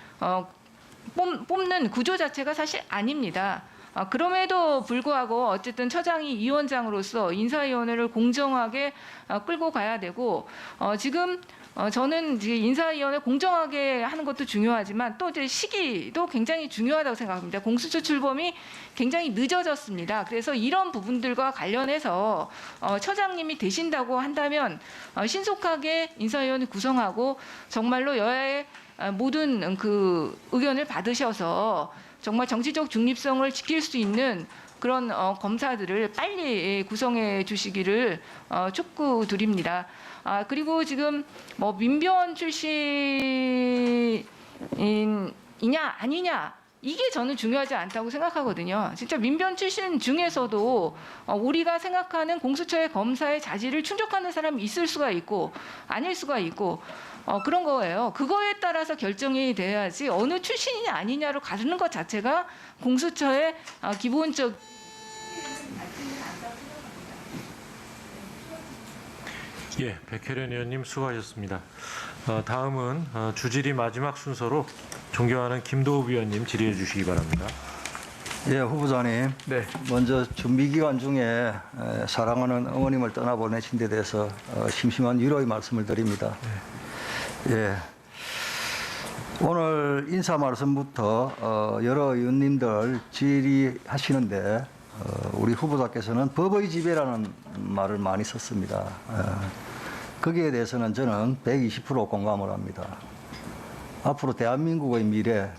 뽑는 구조 자체가 사실 아닙니다. 그럼에도 불구하고 어쨌든 처장이 위원장으로서 인사위원회를 공정하게 끌고 가야 되고, 지금 저는 인사위원회 공정하게 하는 것도 중요하지만 또 이제 시기도 굉장히 중요하다고 생각합니다. 공수처 출범이 굉장히 늦어졌습니다. 그래서 이런 부분들과 관련해서 처장님이 되신다고 한다면 신속하게 인사위원회 구성하고 정말로 여야의 모든 그 의견을 받으셔서 정말 정치적 중립성을 지킬 수 있는 그런 검사들을 빨리 구성해 주시기를 촉구드립니다. 그리고 지금 뭐 민변 출신이냐 아니냐, 이게 저는 중요하지 않다고 생각하거든요. 진짜 민변 출신 중에서도 우리가 생각하는 공수처의 검사의 자질을 충족하는 사람이 있을 수가 있고 아닐 수가 있고, 그런 거예요. 그거에 따라서 결정이 돼야지 어느 출신이냐 아니냐로 가르는 것 자체가 공수처의 기본적 예, 백혜련 의원님 수고하셨습니다. 다음은 주질의 마지막 순서로 존경하는 김도읍 의원님 질의해 주시기 바랍니다. 예, 후보자님. 네. 먼저 준비 기간 중에 사랑하는 어머님을 떠나보내신 데 대해서 심심한 위로의 말씀을 드립니다. 예. 오늘 인사 말씀부터 여러 의원님들 질의하시는데 우리 후보자께서는 법의 지배라는 말을 많이 썼습니다. 거기에 대해서는 저는 120% 공감을 합니다. 앞으로 대한민국의 미래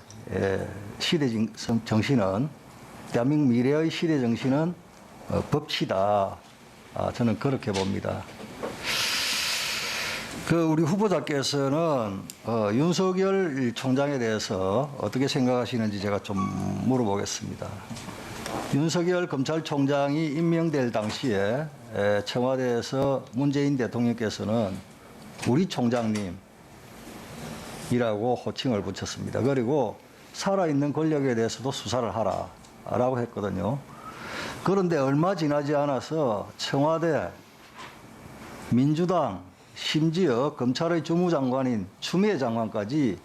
시대 정신은 대한민국 미래의 시대 정신은 법치다. 저는 그렇게 봅니다. 우리 후보자께서는 윤석열 총장에 대해서 어떻게 생각하시는지 제가 좀 물어보겠습니다. 윤석열 검찰총장이 임명될 당시에 청와대에서 문재인 대통령께서는 우리 총장님이라고 호칭을 붙였습니다. 그리고 살아있는 권력에 대해서도 수사를 하라라고 했거든요. 그런데 얼마 지나지 않아서 청와대, 민주당, 심지어 검찰의 주무장관인 추미애 장관까지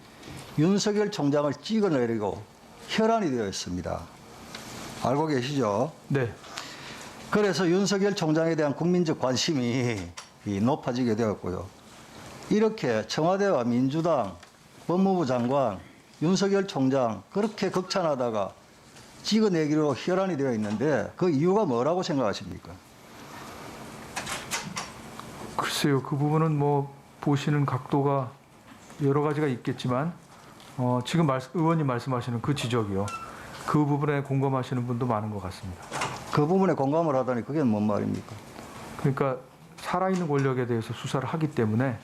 윤석열 총장을 찍어내리고 혈안이 되어 있습니다. 알고 계시죠? 네. 그래서 윤석열 총장에 대한 국민적 관심이 높아지게 되었고요. 이렇게 청와대와 민주당, 법무부 장관, 윤석열 총장 그렇게 극찬하다가 찍어내기로 혈안이 되어 있는데 그 이유가 뭐라고 생각하십니까? 글쎄요, 그 부분은 뭐 보시는 각도가 여러 가지가 있겠지만 지금 의원님 말씀하시는 그 지적이요. 그 부분에 공감하시는 분도 많은 것 같습니다. 그 부분에 공감을 하다니 그게 뭔 말입니까? 그러니까 살아있는 권력에 대해서 수사를 하기 때문에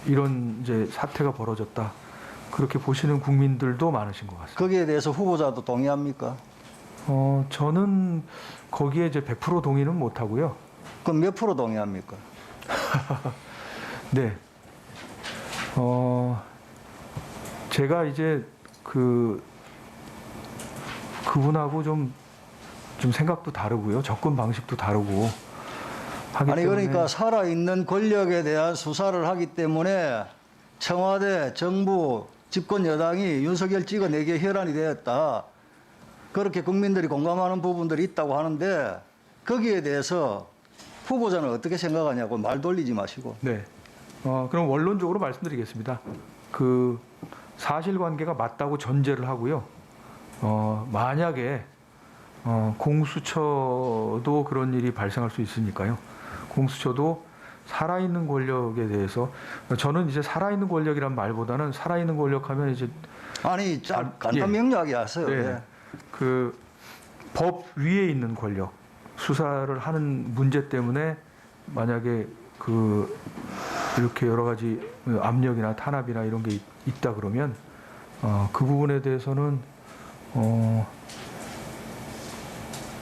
이런 이제 사태가 벌어졌다. 그렇게 보시는 국민들도 많으신 것 같습니다. 거기에 대해서 후보자도 동의합니까? 저는 거기에 이제 100% 동의는 못 하고요. 그럼 몇 프로 동의합니까? 네. 제가 이제 그분하고 좀 생각도 다르고요. 접근 방식도 다르고 하기 아니 때문에 그러니까 살아있는 권력에 대한 수사를 하기 때문에 청와대, 정부, 집권 여당이 윤석열 찍어내기에 혈안이 되었다. 그렇게 국민들이 공감하는 부분들이 있다고 하는데 거기에 대해서 후보자는 어떻게 생각하냐고 말 돌리지 마시고. 네. 그럼 원론적으로 말씀드리겠습니다. 그 사실관계가 맞다고 전제를 하고요. 만약에 공수처도 그런 일이 발생할 수 있으니까요. 공수처도 살아있는 권력에 대해서 저는 이제 살아있는 권력이란 말보다는 살아있는 권력하면 이제 아니 간단 예. 명료하게 하세요. 네. 예. 그 법 위에 있는 권력 수사를 하는 문제 때문에 만약에 이렇게 여러 가지 압력이나 탄압이나 이런 게 있다 그러면 그 부분에 대해서는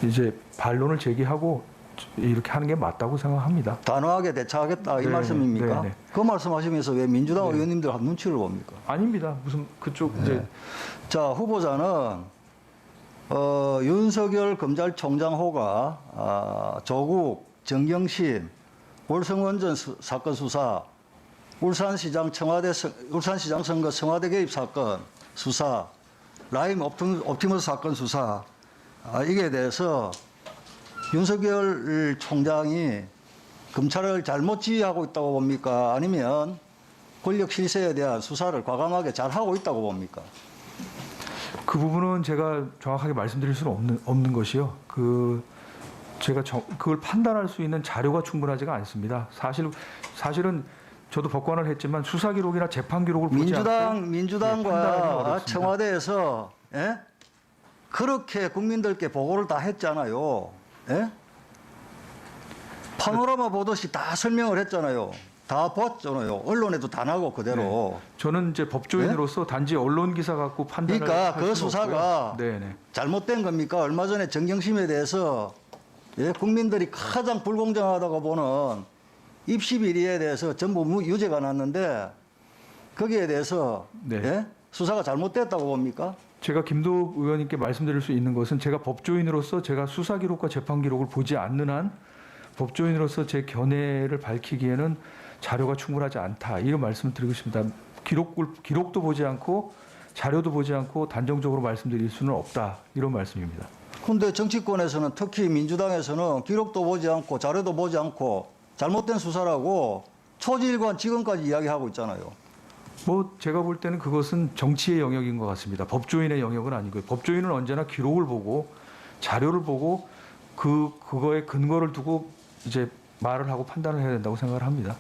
이제 반론을 제기하고 이렇게 하는 게 맞다고 생각합니다. 단호하게 대처하겠다 이 네, 말씀입니까? 네, 네. 그 말씀하시면서 왜 민주당 의원님들 눈치를 봅니까? 아닙니다. 무슨 그쪽 이제 자, 후보자는 윤석열 검찰총장호가 조국, 정경심, 월성원전 사건 수사, 울산시장 선거 청와대 개입 사건 수사, 라임 옵티머스 사건 수사 이게 대해서 윤석열 총장이 검찰을 잘못 지휘하고 있다고 봅니까? 아니면 권력 실세에 대한 수사를 과감하게 잘 하고 있다고 봅니까? 그 부분은 제가 정확하게 말씀드릴 수는 없는 것이요. 제가 그걸 판단할 수 있는 자료가 충분하지가 않습니다. 사실은 저도 법관을 했지만 수사 기록이나 재판 기록을 보지 않고 판단하기는 민주당과 어렵습니다. 청와대에서 그렇게 국민들께 보고를 다 했잖아요. 예? 파노라마 보듯이 다 설명을 했잖아요. 다 봤잖아요. 언론에도 다 나고 그대로. 저는 이제 법조인으로서 단지 언론 기사 갖고 판단을 그러니까 할 그 수는 수사가 없고요. 네네. 잘못된 겁니까? 얼마 전에 정경심에 대해서 국민들이 가장 불공정하다고 보는 입시 비리에 대해서 전부 유죄가 났는데 거기에 대해서 네. 예? 수사가 잘못됐다고 봅니까? 제가 김도읍 의원님께 말씀드릴 수 있는 것은 제가 법조인으로서 제가 수사 기록과 재판 기록을 보지 않는 한 법조인으로서 제 견해를 밝히기에는 자료가 충분하지 않다 이런 말씀을 드리고 싶습니다. 기록도 보지 않고 자료도 보지 않고 단정적으로 말씀드릴 수는 없다 이런 말씀입니다. 근데 정치권에서는 특히 민주당에서는 기록도 보지 않고 자료도 보지 않고 잘못된 수사라고 초지일관 지금까지 이야기하고 있잖아요. 뭐 제가 볼 때는 그것은 정치의 영역인 것 같습니다. 법조인의 영역은 아니고요. 법조인은 언제나 기록을 보고 자료를 보고 그거에 근거를 두고 이제 말을 하고 판단을 해야 된다고 생각을 합니다.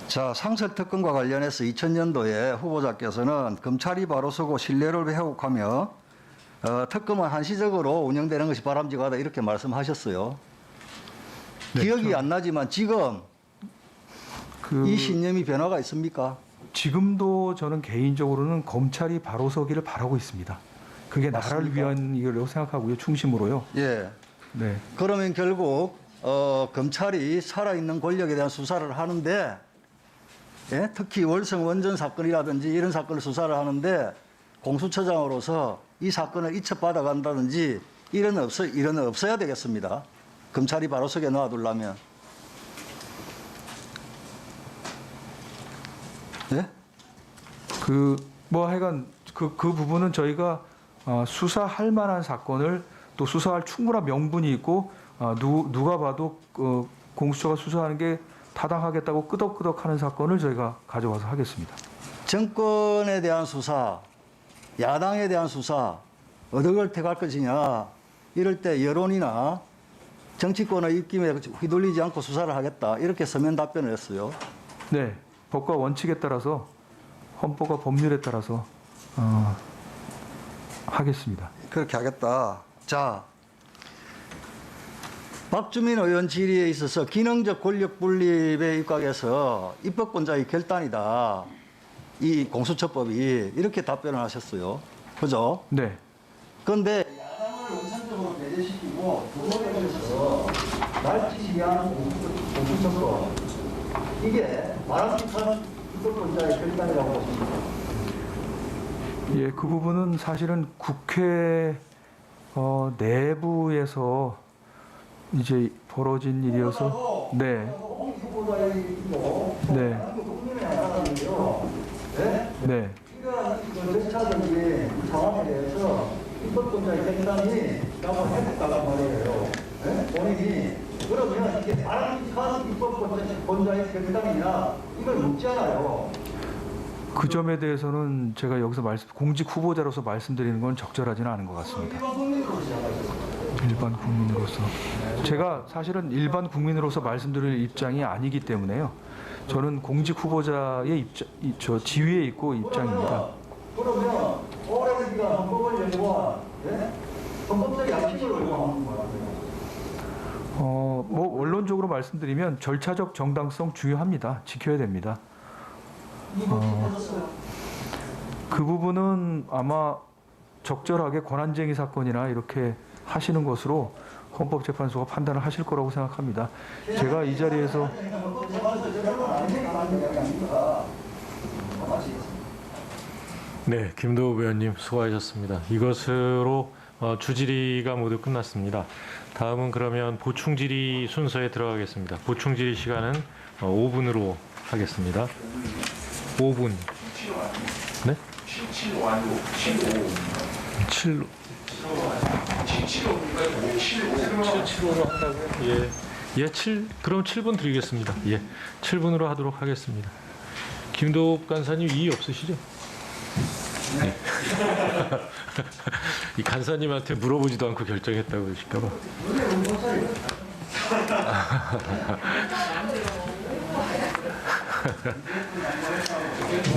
자, 상설특검과 관련해서 2000년도에 후보자께서는 검찰이 바로 서고 신뢰를 회복하며 특검은 한시적으로 운영되는 것이 바람직하다 이렇게 말씀하셨어요. 네, 기억이 안 나지만 지금 이 신념이 변화가 있습니까? 지금도 저는 개인적으로는 검찰이 바로 서기를 바라고 있습니다. 그게 나라를 맞습니까? 위한 일이라고 생각하고요. 중심으로요. 예. 네. 그러면 결국 검찰이 살아있는 권력에 대한 수사를 하는데 예? 특히 월성 원전 사건이라든지 이런 사건을 수사를 하는데 공수처장으로서 이 사건을 이첩받아 간다든지 이런 없어야 되겠습니다. 검찰이 바로 서게 놔두려면. 예? 뭐 하여간 그 부분은 저희가 수사할 만한 사건을 또 수사할 충분한 명분이 있고 누가 봐도 공수처가 수사하는 게 타당하겠다고 끄덕끄덕하는 사건을 저희가 가져와서 하겠습니다. 정권에 대한 수사, 야당에 대한 수사 어느 걸 택할 것이냐 이럴 때 여론이나 정치권의 입김에 휘둘리지 않고 수사를 하겠다 이렇게 서면 답변을 했어요. 네, 법과 원칙에 따라서 헌법과 법률에 따라서 하겠습니다. 그렇게 하겠다. 자, 박주민 의원 질의에 있어서 기능적 권력 분립에 입각해서 입법권자의 결단이다. 이 공수처법이 이렇게 답변을 하셨어요. 그죠? 네. 그런데 야당을 우선적으로 배제시키고 부모에 있어서 말치시하는 공수처법 이게 바람직한 입법권자의 결단이라고 보십니까? 예, 그 부분은 사실은 국회 내부에서 이제 벌어진 일이어서 네. 네. 네. 이런 절차적인 상황에 대해서 입법권자의 결단이라고 해석하란 말이에요. 본인이 그러면 이게 바람직한 입법권자의 결단이냐 이걸 묻잖아요. 그 점에 대해서는 제가 여기서 공직 후보자로서 말씀드리는 건 적절하지는 않은 것 같습니다. 일반 국민으로서 제가 사실은 일반 국민으로서 말씀드릴 입장이 아니기 때문에요. 저는 공직 후보자의 저 지위에 있고 입장입니다. 그러면 오랜 기간 헌법을 연구한 헌법적 양식을 요구하는 거예요. 뭐 원론적으로 말씀드리면 절차적 정당성 중요합니다. 지켜야 됩니다. 그 부분은 아마 적절하게 권한쟁의 사건이나 이렇게 하시는 것으로 헌법재판소가 판단을 하실 거라고 생각합니다. 제가 이 자리에서 네, 김도읍 의원님 수고하셨습니다. 이것으로 주질의가 모두 끝났습니다. 다음은 그러면 보충질의 순서에 들어가겠습니다. 보충질의 시간은 5분으로 하겠습니다. 5분. 네? 7로 한다고요? 예, 7. 그럼 7분 드리겠습니다. 예, 7분으로 하도록 하겠습니다. 김도읍 간사님 이의 없으시죠? 네. 이 간사님한테 물어보지도 않고 결정했다고 그러실까봐.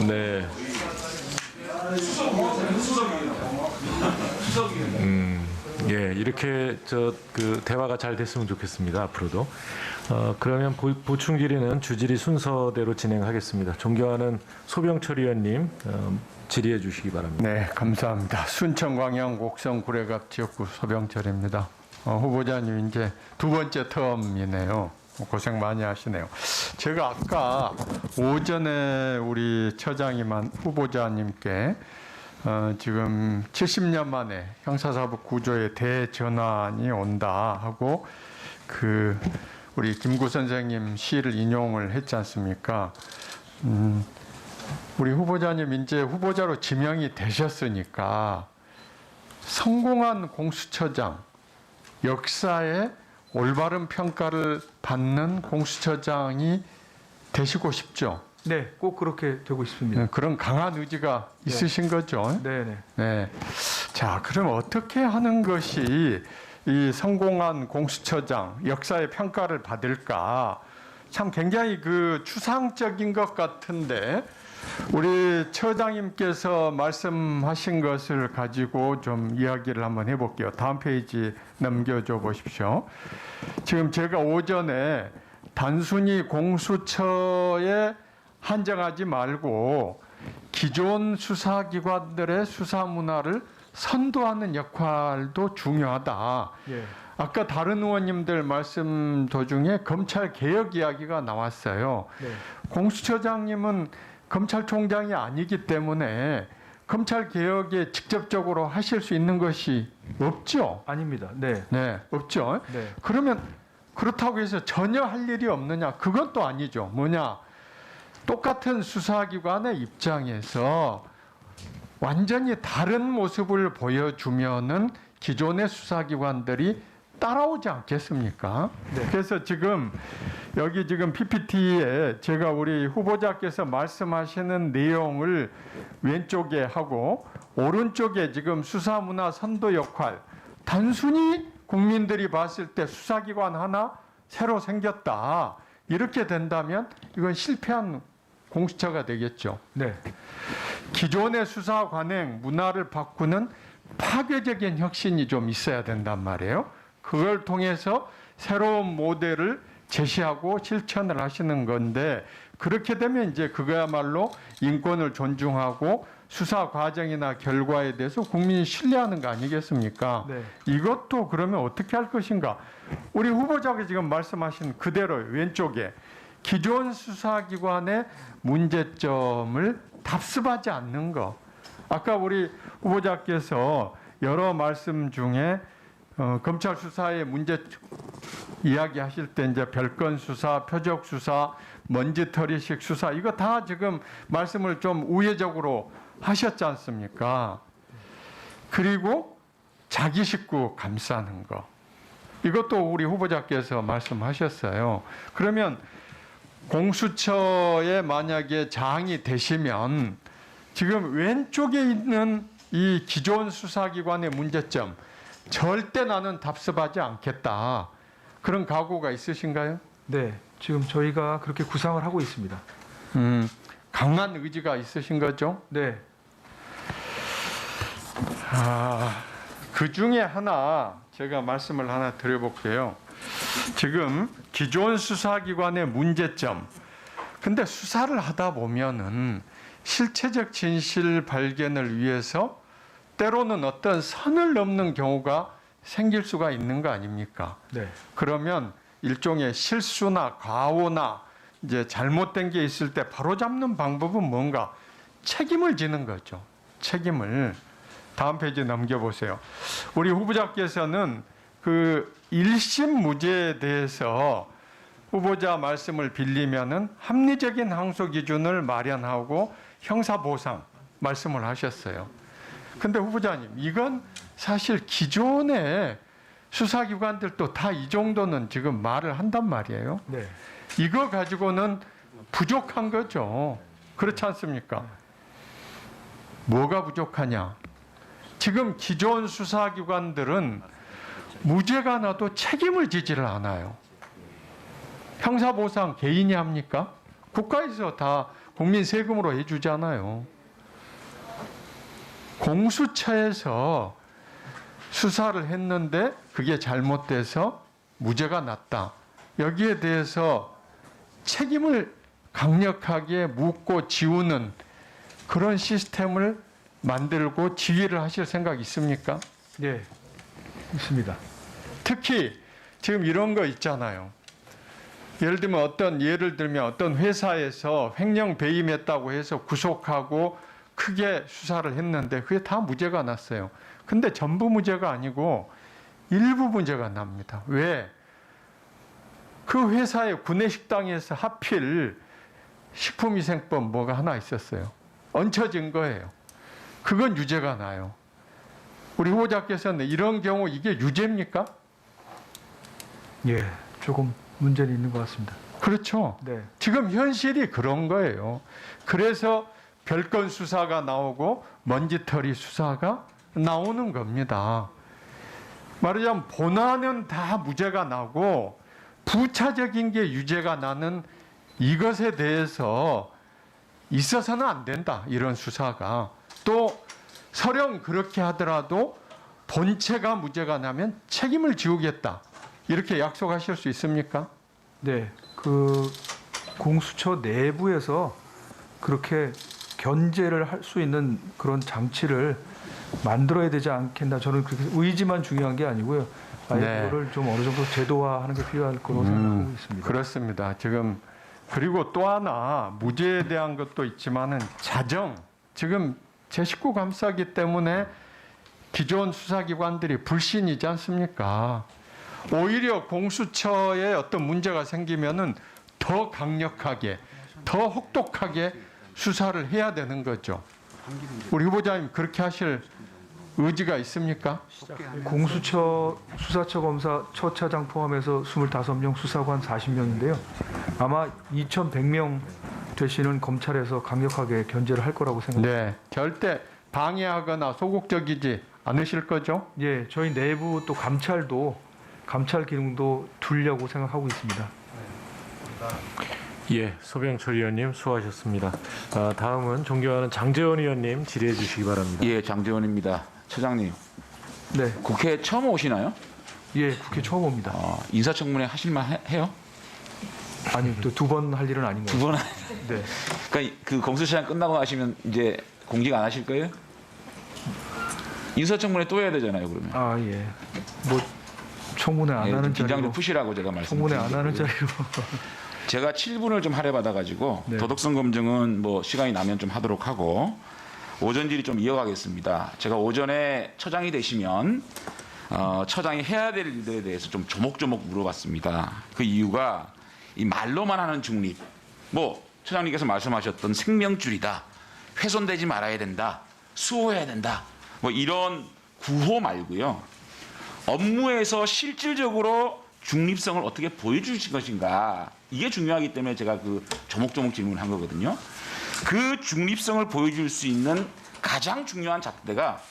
네. 예, 이렇게 그 대화가 잘 됐으면 좋겠습니다. 앞으로도. 그러면 보충 질의는 주질의 순서대로 진행하겠습니다. 존경하는 소병철 의원님 질의해 주시기 바랍니다. 네, 감사합니다. 순천광양 곡성 구례갑 지역구 소병철입니다. 후보자님 이제 두 번째 텀이네요. 고생 많이 하시네요. 제가 아까 오전에 우리 처장이만 후보자님께 지금 70년 만에 형사사법 구조의 대전환이 온다 하고 우리 김구 선생님 시를 인용을 했지 않습니까? 우리 후보자님 이제 후보자로 지명이 되셨으니까 성공한 공수처장, 역사에 올바른 평가를 받는 공수처장이 되시고 싶죠? 네, 꼭 그렇게 되고 싶습니다. 그런 강한 의지가 있으신 거죠? 네. 네. 자, 그럼 어떻게 하는 것이 이 성공한 공수처장, 역사의 평가를 받을까? 참 굉장히 추상적인 것 같은데 우리 처장님께서 말씀하신 것을 가지고 좀 이야기를 한번 해볼게요. 다음 페이지 넘겨줘 보십시오. 지금 제가 오전에 단순히 공수처에 한정하지 말고 기존 수사기관들의 수사 문화를 선도하는 역할도 중요하다. 예. 아까 다른 의원님들 말씀 도중에 검찰 개혁 이야기가 나왔어요. 네. 공수처장님은 검찰총장이 아니기 때문에 검찰 개혁에 직접적으로 하실 수 있는 것이 없죠. 아닙니다. 네. 네, 없죠. 네. 그러면 그렇다고 해서 전혀 할 일이 없느냐? 그건 또 아니죠. 뭐냐? 똑같은 수사기관의 입장에서 완전히 다른 모습을 보여주면은 기존의 수사기관들이 따라오지 않겠습니까? 네. 그래서 지금 여기 지금 PPT에 제가 우리 후보자께서 말씀하시는 내용을 왼쪽에 하고 오른쪽에 지금 수사문화 선도 역할, 단순히 국민들이 봤을 때 수사기관 하나 새로 생겼다. 이렇게 된다면 이건 실패한 공수처가 되겠죠. 네. 기존의 수사 관행 문화를 바꾸는 파괴적인 혁신이 좀 있어야 된단 말이에요. 그걸 통해서 새로운 모델을 제시하고 실천을 하시는 건데 그렇게 되면 이제 그거야말로 인권을 존중하고 수사 과정이나 결과에 대해서 국민이 신뢰하는 거 아니겠습니까? 네. 이것도 그러면 어떻게 할 것인가? 우리 후보자가 지금 말씀하신 그대로 왼쪽에 기존 수사기관의 문제점을 답습하지 않는 거. 아까 우리 후보자께서 여러 말씀 중에 검찰 수사의 문제 이야기하실 때 이제 별건 수사, 표적 수사, 먼지털이식 수사 이거 다 지금 말씀을 좀 우회적으로 하셨지 않습니까? 그리고 자기 식구 감싸는 거. 이것도 우리 후보자께서 말씀하셨어요. 그러면 공수처에 만약에 장이 되시면 지금 왼쪽에 있는 이 기존 수사기관의 문제점 절대 나는 답습하지 않겠다. 그런 각오가 있으신가요? 네. 지금 저희가 그렇게 구상을 하고 있습니다. 강한 의지가 있으신 거죠? 네. 그 중에 하나 제가 말씀을 하나 드려볼게요. 지금 기존 수사기관의 문제점. 근데 수사를 하다 보면은 실체적 진실 발견을 위해서 때로는 어떤 선을 넘는 경우가 생길 수가 있는 거 아닙니까? 네. 그러면 일종의 실수나 과오나 이제 잘못된 게 있을 때 바로잡는 방법은 뭔가? 책임을 지는 거죠. 책임을. 다음 페이지 넘겨보세요. 우리 후보자께서는 그 1심 무죄에 대해서 후보자 말씀을 빌리면은 합리적인 항소 기준을 마련하고 형사보상 말씀을 하셨어요. 근데 후보자님, 이건 사실 기존의 수사기관들도 다 이 정도는 지금 말을 한단 말이에요. 네. 이거 가지고는 부족한 거죠. 그렇지 않습니까? 뭐가 부족하냐? 지금 기존 수사기관들은 무죄가 나도 책임을 지지를 않아요. 형사보상 개인이 합니까? 국가에서 다 국민 세금으로 해주잖아요. 공수처에서 수사를 했는데 그게 잘못돼서 무죄가 났다. 여기에 대해서 책임을 강력하게 묻고 지우는 그런 시스템을 만들고 지휘를 하실 생각 있습니까? 네. 있습니다. 특히 지금 이런 거 있잖아요. 예를 들면 어떤 회사에서 횡령 배임했다고 해서 구속하고 크게 수사를 했는데 그게 다 무죄가 났어요. 근데 전부 무죄가 아니고 일부 무죄가 납니다. 왜? 그 회사의 구내식당에서 하필 식품위생법 뭐가 하나 있었어요. 얹혀진 거예요. 그건 유죄가 나요. 우리 후보자께서는 이런 경우 이게 유죄입니까? 예, 조금 문제는 있는 것 같습니다. 그렇죠. 네. 지금 현실이 그런 거예요. 그래서 별건 수사가 나오고 먼지털이 수사가 나오는 겁니다. 말하자면 본안은 다 무죄가 나고 부차적인 게 유죄가 나는 이것에 대해서 있어서는 안 된다. 이런 수사가. 또 설령 그렇게 하더라도 본체가 무죄가 나면 책임을 지우겠다. 이렇게 약속하실 수 있습니까? 네, 그 공수처 내부에서 그렇게 견제를 할 수 있는 그런 장치를 만들어야 되지 않겠나. 저는 그렇게 의지만 중요한 게 아니고요. 아예 네. 그거를 좀 어느 정도 제도화하는 게 필요할 거라고 생각하고 있습니다. 그렇습니다. 지금 그리고 또 하나 무죄에 대한 것도 있지만은 지금 제 식구 감사기 때문에 기존 수사기관들이 불신이지 않습니까? 오히려 공수처에 어떤 문제가 생기면은 더 강력하게, 더 혹독하게 수사를 해야 되는 거죠. 우리 후보자님 그렇게 하실 의지가 있습니까? 공수처 수사처 검사 처차장 포함해서 25명, 수사관 40명인데요. 아마 2,100명 되시는 검찰에서 강력하게 견제를 할 거라고 생각합니다. 네, 절대 방해하거나 소극적이지 않으실 거죠? 예, 저희 내부 또 감찰 기능도 두려고 생각하고 있습니다. 예, 소병철 의원님 수고하셨습니다. 다음은 존경하는 장제원 의원님 질의해 주시기 바랍니다. 예, 장재원입니다. 처장님, 네, 국회 처음 오시나요? 예, 국회 처음 옵니다. 인사청문회 하실만 해요? 아니, 또 두 번 할 일은 아닌 것 두 같아요. 번? 네. 그러니까 그 공수처장 끝나고 나시면 이제 공직 안 하실 거예요? 인사청문회 또 해야 되잖아요, 그러면. 아, 예. 뭐 청문회 안 예, 하는 긴장 자리로. 좀 푸시라고 제가 청문회 말씀드린 안 하는 거고요. 자리로. 제가 7분을 좀 할애받아가지고 네. 도덕성 검증은 뭐 시간이 나면 좀 하도록 하고 오전 질의 좀 이어가겠습니다. 제가 오전에 처장이 되시면 처장이 해야 될 일들에 대해서 좀 조목조목 물어봤습니다. 그 이유가 이 말로만 하는 중립, 뭐 처장님께서 말씀하셨던 생명줄이다, 훼손되지 말아야 된다, 수호해야 된다, 뭐 이런 구호 말고요. 업무에서 실질적으로 중립성을 어떻게 보여주실 것인가, 이게 중요하기 때문에 제가 그 조목조목 질문을 한 거거든요. 그 중립성을 보여줄 수 있는 가장 중요한 잣대가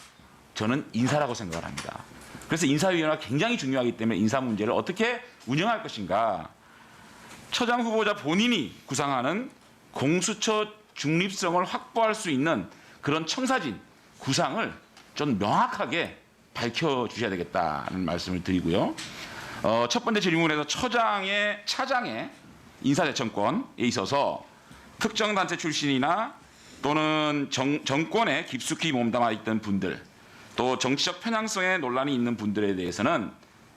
저는 인사라고 생각을 합니다. 그래서 인사위원회가 굉장히 중요하기 때문에 인사 문제를 어떻게 운영할 것인가, 처장 후보자 본인이 구상하는 공수처 중립성을 확보할 수 있는 그런 청사진 구상을 좀 명확하게 밝혀주셔야 되겠다는 말씀을 드리고요. 첫 번째 질문에서 차장의 인사대청권에 있어서 특정 단체 출신이나 또는 정권에 깊숙이 몸담아 있던 분들, 또 정치적 편향성에 논란이 있는 분들에 대해서는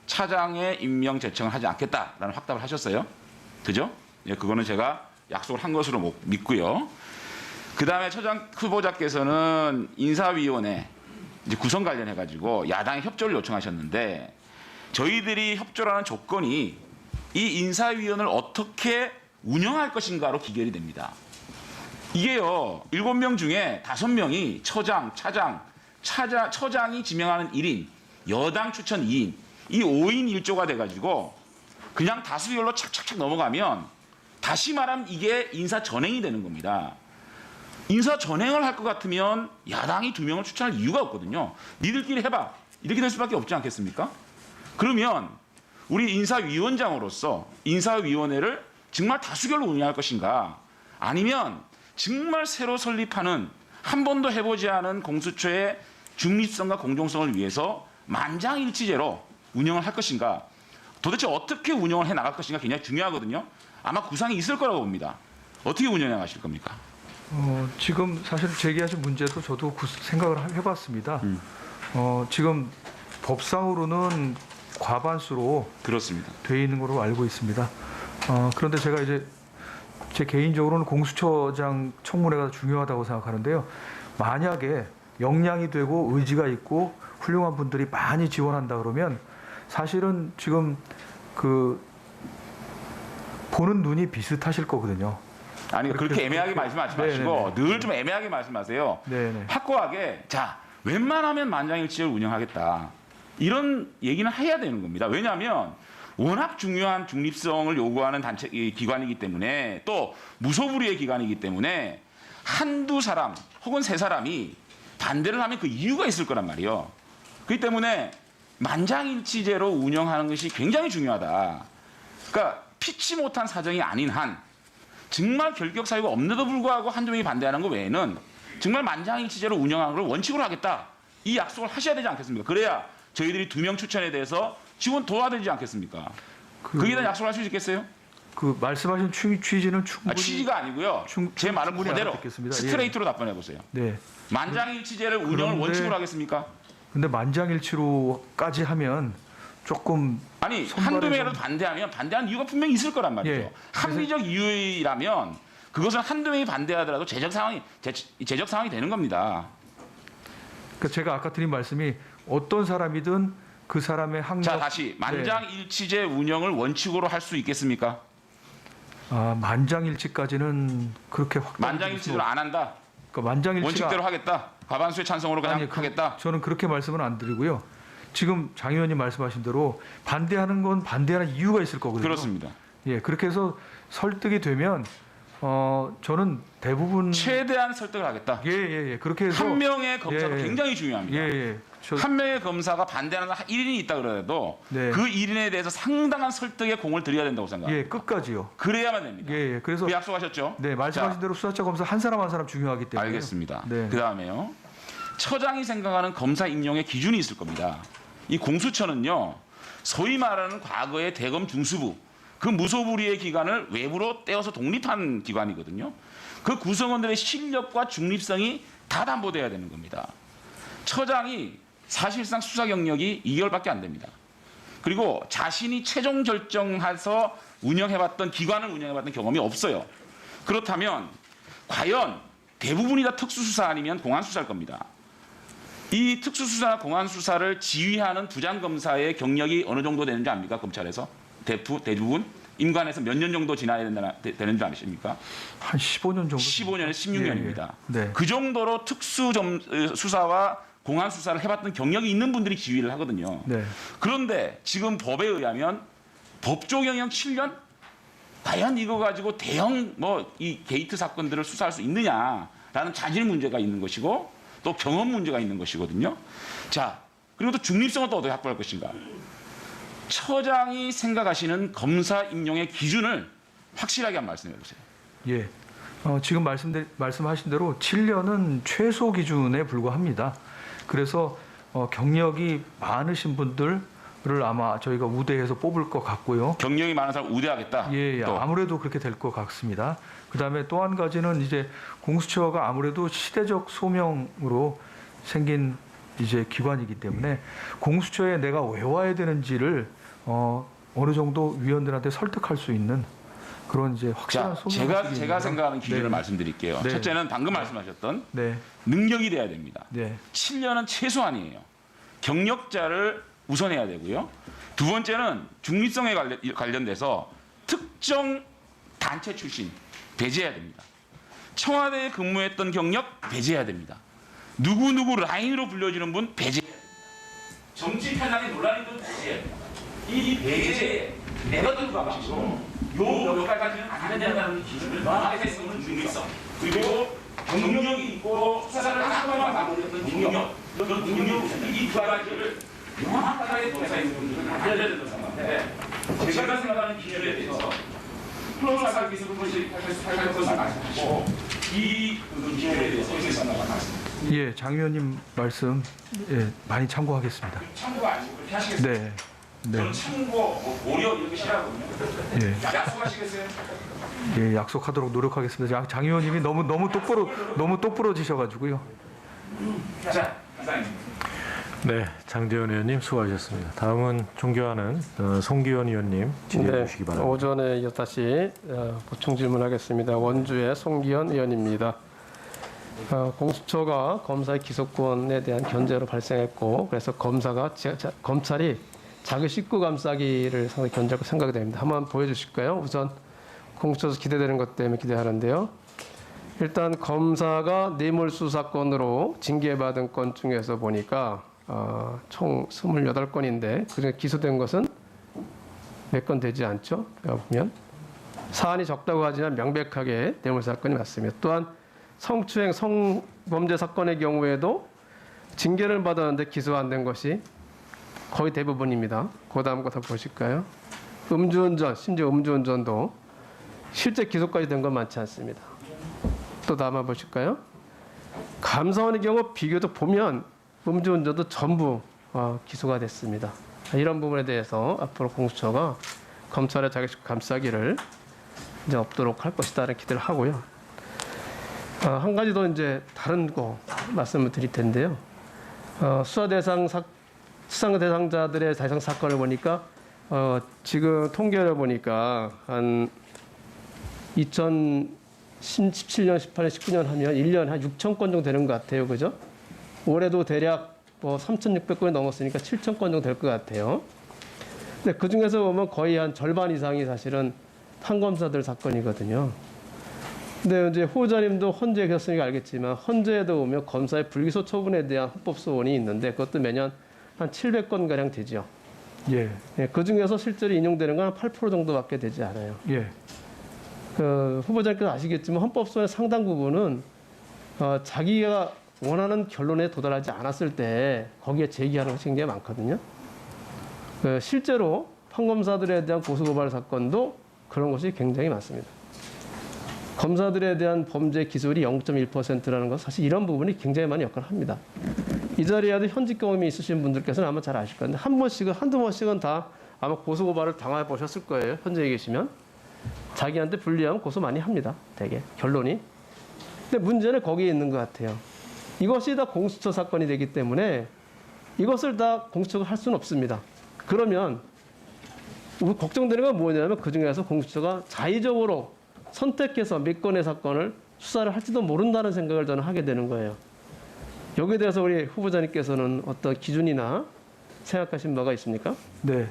차장의 임명 제청을 하지 않겠다라는 확답을 하셨어요. 그죠? 예, 그거는 제가 약속을 한 것으로 믿고요. 그 다음에 처장 후보자께서는 인사위원회 이제 구성 관련해 가지고 야당의 협조를 요청하셨는데, 저희들이 협조라는 조건이 이 인사위원회를 어떻게 운영할 것인가로 기결이 됩니다. 이게요, 7명 중에 5명이 처장, 차장, 처장이 지명하는 1인, 여당 추천 2인, 이 5인 1조가 돼가지고 그냥 다수결로 착착착 넘어가면 다시 말하면 이게 인사 전행이 되는 겁니다. 인사 전행을 할 것 같으면 야당이 2명을 추천할 이유가 없거든요. 니들끼리 해봐, 이렇게 될 수밖에 없지 않겠습니까? 그러면 우리 인사위원장으로서 인사위원회를 정말 다수결로 운영할 것인가, 아니면 정말 새로 설립하는 한 번도 해보지 않은 공수처의 중립성과 공정성을 위해서 만장일치제로 운영을 할 것인가, 도대체 어떻게 운영을 해나갈 것인가 굉장히 중요하거든요. 아마 구상이 있을 거라고 봅니다. 어떻게 운영해 가실 겁니까? 지금 사실 제기하신 문제도 저도 생각을 해봤습니다. 지금 법상으로는 과반수로 그렇습니다. 돼 있는 걸로 알고 있습니다. 그런데 제가 이제 제 개인적으로는 공수처장 청문회가 중요하다고 생각하는데요. 만약에 역량이 되고 의지가 있고 훌륭한 분들이 많이 지원한다 그러면 사실은 지금 그 보는 눈이 비슷하실 거거든요. 아니 그렇게 애매하게 말씀하지 마시고 늘 좀 애매하게 말씀하세요. 네네. 확고하게 자 웬만하면 만장일치를 운영하겠다 이런 얘기는 해야 되는 겁니다. 왜냐하면 워낙 중요한 중립성을 요구하는 단체 기관이기 때문에 또 무소불위의 기관이기 때문에 한두 사람 혹은 세 사람이 반대를 하면 그 이유가 있을 거란 말이에요. 그렇기 때문에 만장일치제로 운영하는 것이 굉장히 중요하다. 그러니까 피치 못한 사정이 아닌 한 정말 결격 사유가 없는데도 불구하고 한두 명이 반대하는 것 외에는 정말 만장일치제로 운영하는 걸 원칙으로 하겠다. 이 약속을 하셔야 되지 않겠습니까? 그래야 저희들이 2명 추천에 대해서 지원 도와드리지 않겠습니까? 거기에 대한 약속을 할 수 있겠어요? 그 말씀하신 취지는 충분히 취지가 아니고요. 제 말은 그대로 알아듣겠습니다. 스트레이트로 답변해 보세요. 네. 만장일치제를 운영을 원칙으로 하겠습니까? 근데 만장일치로까지 하면 조금 아니 한두 명이라도 반대하면 반대하는 이유가 분명히 있을 거란 말이죠. 예. 합리적 이유라면 그것은 한두 명이 반대하더라도 제적 상황이 되는 겁니다. 그러니까 제가 아까 드린 말씀이 어떤 사람이든 그 사람의 학력. 자 다시 만장일치제 운영을 원칙으로 할 수 있겠습니까? 만장일치까지는 그렇게 확. 만장일치로 안 한다. 그러니까 만장일치가 원칙대로 하겠다. 과반수의 찬성으로 그냥 하겠다. 저는 그렇게 말씀은 안 드리고요. 지금 장 의원님 말씀하신 대로 반대하는 건 반대하는 이유가 있을 거거든요. 그렇습니다. 예, 그렇게 해서 설득이 되면 저는 대부분 최대한 설득을 하겠다. 예. 그렇게 해서 한 명의 검사가 예. 굉장히 중요합니다. 한 명의 검사가 반대하는 1인이 있다 그래도 네. 그 1인에 대해서 상당한 설득의 공을 들여야 된다고 생각합니다. 예, 끝까지요. 그래야만 됩니다. 예. 그래서 그 약속하셨죠? 네, 말씀하신 대로 수사처 검사 한 사람 한 사람 중요하기 때문에. 알겠습니다. 네. 그다음에요. 처장이 생각하는 검사 임용의 기준이 있을 겁니다. 이 공수처는요. 소위 말하는 과거의 대검 중수부 그 무소불위의 기관을 외부로 떼어서 독립한 기관이거든요. 그 구성원들의 실력과 중립성이 다 담보돼야 되는 겁니다. 처장이 사실상 수사 경력이 2개월밖에 안 됩니다. 그리고 자신이 최종 결정해서 운영해봤던 기관을 운영해봤던 경험이 없어요. 그렇다면 과연 대부분이 다 특수수사 아니면 공안수사일 겁니다. 이 특수수사나 공안수사를 지휘하는 부장검사의 경력이 어느 정도 되는지 압니까? 검찰에서? 대부분? 임관에서 몇 년 정도 지나야 되는 줄 아십니까? 한 15년 정도. 15년에서 16년입니다. 예. 네. 그 정도로 특수수사와 공안수사를 해봤던 경력이 있는 분들이 지휘를 하거든요. 네. 그런데 지금 법에 의하면 법조 경영 7년? 과연 이거 가지고 대형 이 게이트 사건들을 수사할 수 있느냐라는 자질 문제가 있는 것이고 또 경험 문제가 있는 것이거든요. 자, 그리고 또 중립성은 또 어떻게 확보할 것인가? 처장이 생각하시는 검사 임용의 기준을 확실하게 한번 말씀해 보세요. 예. 지금 말씀하신 대로 7년은 최소 기준에 불과합니다. 그래서 경력이 많으신 분들을 아마 저희가 우대해서 뽑을 것 같고요. 경력이 많은 사람 우대하겠다. 예. 아무래도 그렇게 될 것 같습니다. 그다음에 또 한 가지는 이제 공수처가 아무래도 시대적 소명으로 생긴 이제 기관이기 때문에 공수처에 내가 왜 와야 되는지를 어느 정도 위원들한테 설득할 수 있는 그런 이제 확실한 소명. 제가 생각하는 기준을 네. 말씀드릴게요. 네. 첫째는 방금 말씀하셨던 네. 능력이 돼야 됩니다. 네. 7년은 최소한이에요. 경력자를 우선해야 되고요. 두 번째는 중립성에 관련돼서 특정 단체 출신 배제해야 됩니다. 청와대에 근무했던 경력 배제해야 됩니다. 누구 라인으로 불려지는 분 배제해야 됩니다. 정치 편향에 논란이 있는 배제해야 됩니다. 이 배제에 내가 들고 가시고 요 역할까지는 안 된다는 기준을 명확하게 세우는 중립성 그리고 경력이 있고 수사를 하나만 마무리했던 경력 그런 능력 이 두 가지를 명확하게 검사해 있는 분들은 알려야 된다고 생각하는데 제가 생각하는 기준에 대해서 플러스 기술을 할 것을 말씀하시고 이 기준에 대해서 어떻게 생각하십니까? 예, 장 의원님 말씀 많이 참고하겠습니다. 참고가 아니고 그렇게 하시겠습니다. 네. 저는 참고, 고려 이런 거 싫어하거든요. 예. 약속하시겠어요? 예, 약속하도록 노력하겠습니다. 장 의원님이 너무 똑부러지셔가지고요. 자, 이사님. 네, 장재원 의원님 수고하셨습니다. 다음은 존경하는 송기현 의원님 질의해 주시기 바랍니다. 오전에 이어 다시 보충 질문하겠습니다. 원주의 송기현 의원입니다. 공수처가 검사의 기소권에 대한 견제로 발생했고, 그래서 검찰이 자기 식구 감싸기를 상당히 견제하고 생각이 됩니다. 한번 보여주실까요? 우선 공수처에서 기대되는 것 때문에 기대하는데요. 일단 검사가 뇌물수사건으로 징계받은 건 중에서 보니까 총 28건인데 그중에 기소된 것은 몇 건 되지 않죠? 보면 사안이 적다고 하지만 명백하게 뇌물사건이 맞습니다. 또한 성추행, 성범죄 사건의 경우에도 징계를 받았는데 기소 안 된 것이 거의 대부분입니다. 그 다음 거 더 보실까요? 음주운전, 심지어 음주운전도 실제 기소까지 된 건 많지 않습니다. 또 다음 한번 보실까요? 감사원의 경우 비교적 보면 음주운전도 전부 기소가 됐습니다. 이런 부분에 대해서 앞으로 공수처가 검찰의 자격식 감싸기를 이제 없도록 할 것이다라는 기대를 하고요. 한 가지 더 이제 다른 거 말씀을 드릴 텐데요. 수사 대상자들의 대상 사건을 보니까 지금 통계를 보니까 한 2017년, 18년, 19년 하면 1년에 한 6천 건 정도 되는 것 같아요. 그죠? 올해도 대략 뭐 3,600건이 넘었으니까 7천 건 정도 될 것 같아요. 근데 그 중에서 보면 거의 한 절반 이상이 사실은 판검사들 사건이거든요. 근데 이제 후보자님도 헌재에 계셨으니까 알겠지만 헌재에도 보면 검사의 불기소 처분에 대한 헌법소원이 있는데 그것도 매년 한 700건 가량 되죠. 예. 예, 그 중에서 실제로 인용되는 건 한 8% 정도밖에 되지 않아요. 예. 그 후보자님께서 아시겠지만 헌법소원의 상당 부분은 자기가 원하는 결론에 도달하지 않았을 때 거기에 제기하는 것이 굉장히 많거든요. 실제로 판검사들에 대한 고소고발 사건도 그런 것이 굉장히 많습니다. 검사들에 대한 범죄 기소율이 0.1%라는 것, 사실 이런 부분이 굉장히 많은 역할을 합니다. 이 자리에도 현직 경험이 있으신 분들께서는 아마 잘 아실 건데 한 번씩은, 한두 번씩은 다 아마 고소고발을 당해 보셨을 거예요. 현재에 계시면. 자기한테 불리하면 고소 많이 합니다. 되게 결론이. 근데 문제는 거기에 있는 것 같아요. 이것이 다 공수처 사건이 되기 때문에 이것을 다 공수처가 할 수는 없습니다. 그러면 우리 걱정되는 건 뭐냐면 그중에서 공수처가 자의적으로 선택해서 몇 건의 사건을 수사를 할지도 모른다는 생각을 저는 하게 되는 거예요. 여기에 대해서 우리 후보자님께서는 어떤 기준이나 생각하신 바가 있습니까? 네.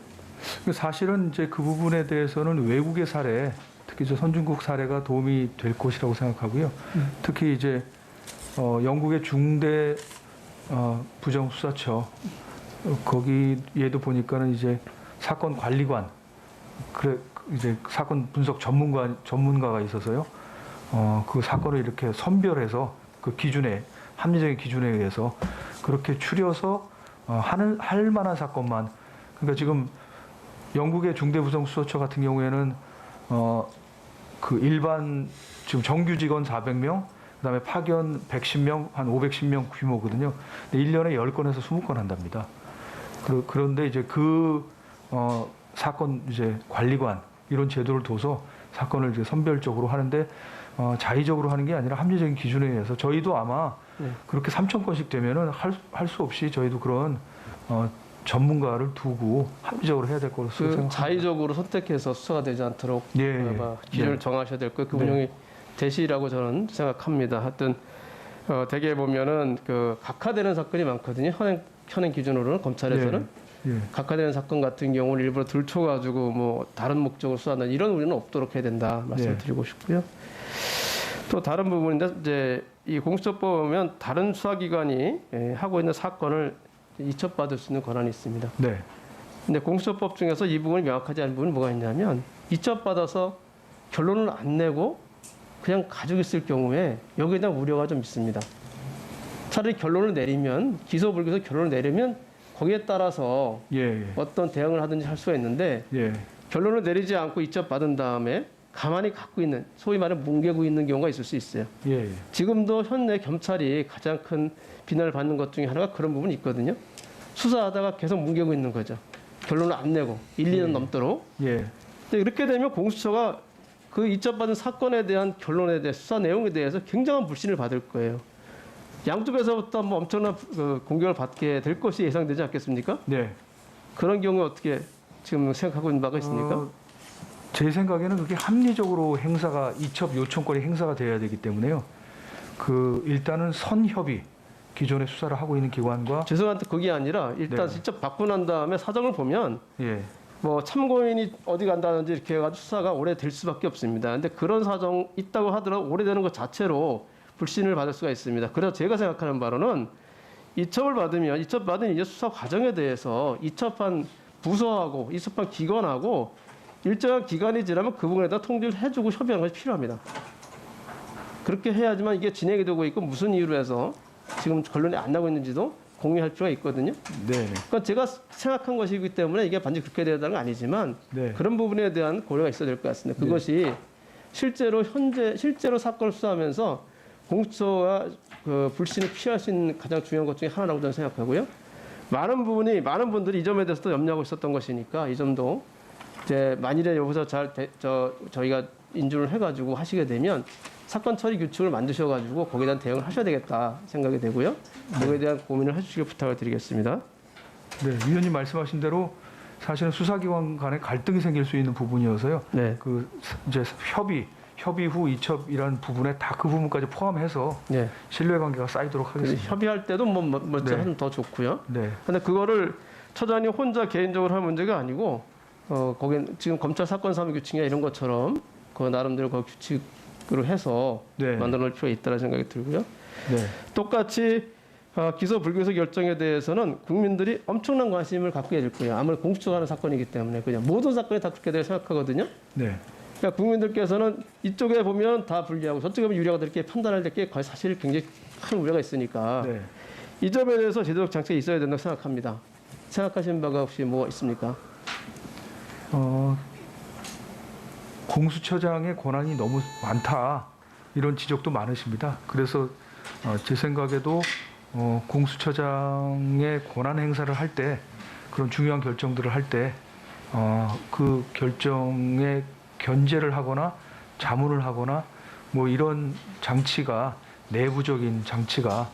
사실은 이제 그 부분에 대해서는 외국의 사례, 특히 저 선진국 사례가 도움이 될 것이라고 생각하고요. 특히 이제 영국의 중대 부정수사처 거기에도 보니까는 이제 사건 관리관, 그래 이제 사건 분석 전문가가 있어서요. 그 사건을 이렇게 선별해서 그 기준에 합리적인 기준에 의해서 그렇게 추려서 할 만한 사건만. 그러니까 지금 영국의 중대부정수사처 같은 경우에는 그 일반 지금 정규 직원 400명, 그다음에 파견 110명, 한 510명 규모거든요. 근데 1년에 10건에서 20건 한답니다. 그런데 이제 사건 이제 관리관 이런 제도를 둬서 사건을 이제 선별적으로 하는데 자의적으로 하는 게 아니라 합리적인 기준에 의해서 저희도 아마 그렇게 3,000건씩 되면은 할 수 없이 저희도 그런 전문가를 두고 합리적으로 해야 될 거로 생각합니다. 자의적으로 선택해서 수사가 되지 않도록 예. 기준을 예. 정하셔야 될 거예요. 그 운영이 대시라고 저는 생각합니다. 하여튼 대개 보면은 그 각하되는 사건이 많거든요. 현행 기준으로는 검찰에서는 각하되는 사건 같은 경우는 일부러 들춰가지고 뭐 다른 목적으로 수사하는 이런 우려는 없도록 해야 된다 말씀드리고 싶고요. 또 다른 부분인데 이제 이 공수처법 보면 다른 수사기관이 하고 있는 사건을 이첩받을 수 있는 권한이 있습니다. 네. 근데 공수처법 중에서 이 부분이 명확하지 않은 부분이 뭐가 있냐면 이첩받아서 결론을 안 내고 그냥 가지고 있을 경우에 여기에 대한 우려가 좀 있습니다. 차라리 결론을 내리면 기소 불기소 결론을 내리면 거기에 따라서 어떤 대응을 하든지 할 수가 있는데 결론을 내리지 않고 이첩받은 다음에 가만히 갖고 있는 소위 말하는 뭉개고 있는 경우가 있을 수 있어요. 지금도 현내 검찰이 가장 큰 비난을 받는 것 중에 하나가 그런 부분이 있거든요. 수사하다가 계속 뭉개고 있는 거죠. 결론을 안 내고 1, 2년 넘도록. 근데 이렇게 되면 공수처가 그 이첩받은 사건에 대한 결론에 대해 수사 내용에 대해서 굉장한 불신을 받을 거예요. 양쪽에서부터 뭐 엄청난 공격을 받게 될 것이 예상되지 않겠습니까? 네. 그런 경우에 어떻게 지금 생각하고 있는 바가 있습니까? 제 생각에는 그게 합리적으로 행사가 이첩 요청권이 행사가 돼야 되기 때문에요. 일단은 선협의 기존에 수사를 하고 있는 기관과 죄송한데 그게 아니라 일단 네. 직접 받고 난 다음에 사정을 보면 예. 뭐 참고인이 어디 간다든지 이렇게 해가지고 수사가 오래될 수밖에 없습니다. 근데 그런 사정 있다고 하더라도 오래되는 것 자체로 불신을 받을 수가 있습니다. 그래서 제가 생각하는 바로는 이첩을 받으면 이첩 받은 이제 수사 과정에 대해서 이첩한 부서하고 이첩한 기관하고 일정한 기간이 지나면 그 부분에다 통지를 해주고 협의하는 것이 필요합니다. 그렇게 해야지만 이게 진행이 되고 있고 무슨 이유로 해서 지금 결론이 안 나고 있는지도 공유할 필요가 있거든요. 네. 그러니까 제가 생각한 것이기 때문에 이게 반드시 그렇게 되야 되는 건 아니지만 네. 그런 부분에 대한 고려가 있어야 될 것 같습니다. 그것이 실제로 사건을 수사하면서 공수처가 그 불신을 피할 수 있는 가장 중요한 것 중에 하나라고 저는 생각하고요. 많은 분들이 이 점에 대해서도 염려하고 있었던 것이니까 이 점도 이제 만일에 여기서 저희가 인준을 해가지고 하시게 되면 사건 처리 규칙을 만드셔가지고 거기에 대한 대응을 하셔야 되겠다 생각이 되고요. 거기에 대한 고민을 해주시길 부탁을 드리겠습니다. 네, 위원님 말씀하신 대로 사실은 수사기관 간에 갈등이 생길 수 있는 부분이어서요. 네. 이제 협의 후 이첩이라는 부분에 다 그 부분까지 포함해서 네. 신뢰관계가 쌓이도록 하겠습니다. 협의할 때도 뭐 네. 하면 더 좋고요. 네. 근데 그거를 처장이 혼자 개인적으로 할 문제가 아니고 거긴 지금 검찰 사건 사무 규칙이나 이런 것처럼 그 나름대로 그 규칙으로 해서 네. 만들어 놓을 필요가 있다는 생각이 들고요. 네. 똑같이 기소 불기소 결정에 대해서는 국민들이 엄청난 관심을 갖게 될 거예요. 아무래도 공수처가 하는 사건이기 때문에 그냥 모든 사건이 다 그렇게 될 생각하거든요. 네. 그러니까 국민들께서는 이쪽에 보면 다 불리하고 저쪽에 보면 유리하고 이렇게 판단할 때 사실 굉장히 큰 우려가 있으니까 네. 이 점에 대해서 제도적 장치가 있어야 된다고 생각합니다. 생각하시는 바가 혹시 뭐 있습니까? 공수처장의 권한이 너무 많다 이런 지적도 많으십니다. 그래서 제 생각에도 공수처장의 권한 행사를 할 때 그런 중요한 결정들을 할 때 그 결정에 견제를 하거나 자문을 하거나 뭐 이런 장치가 내부적인 장치가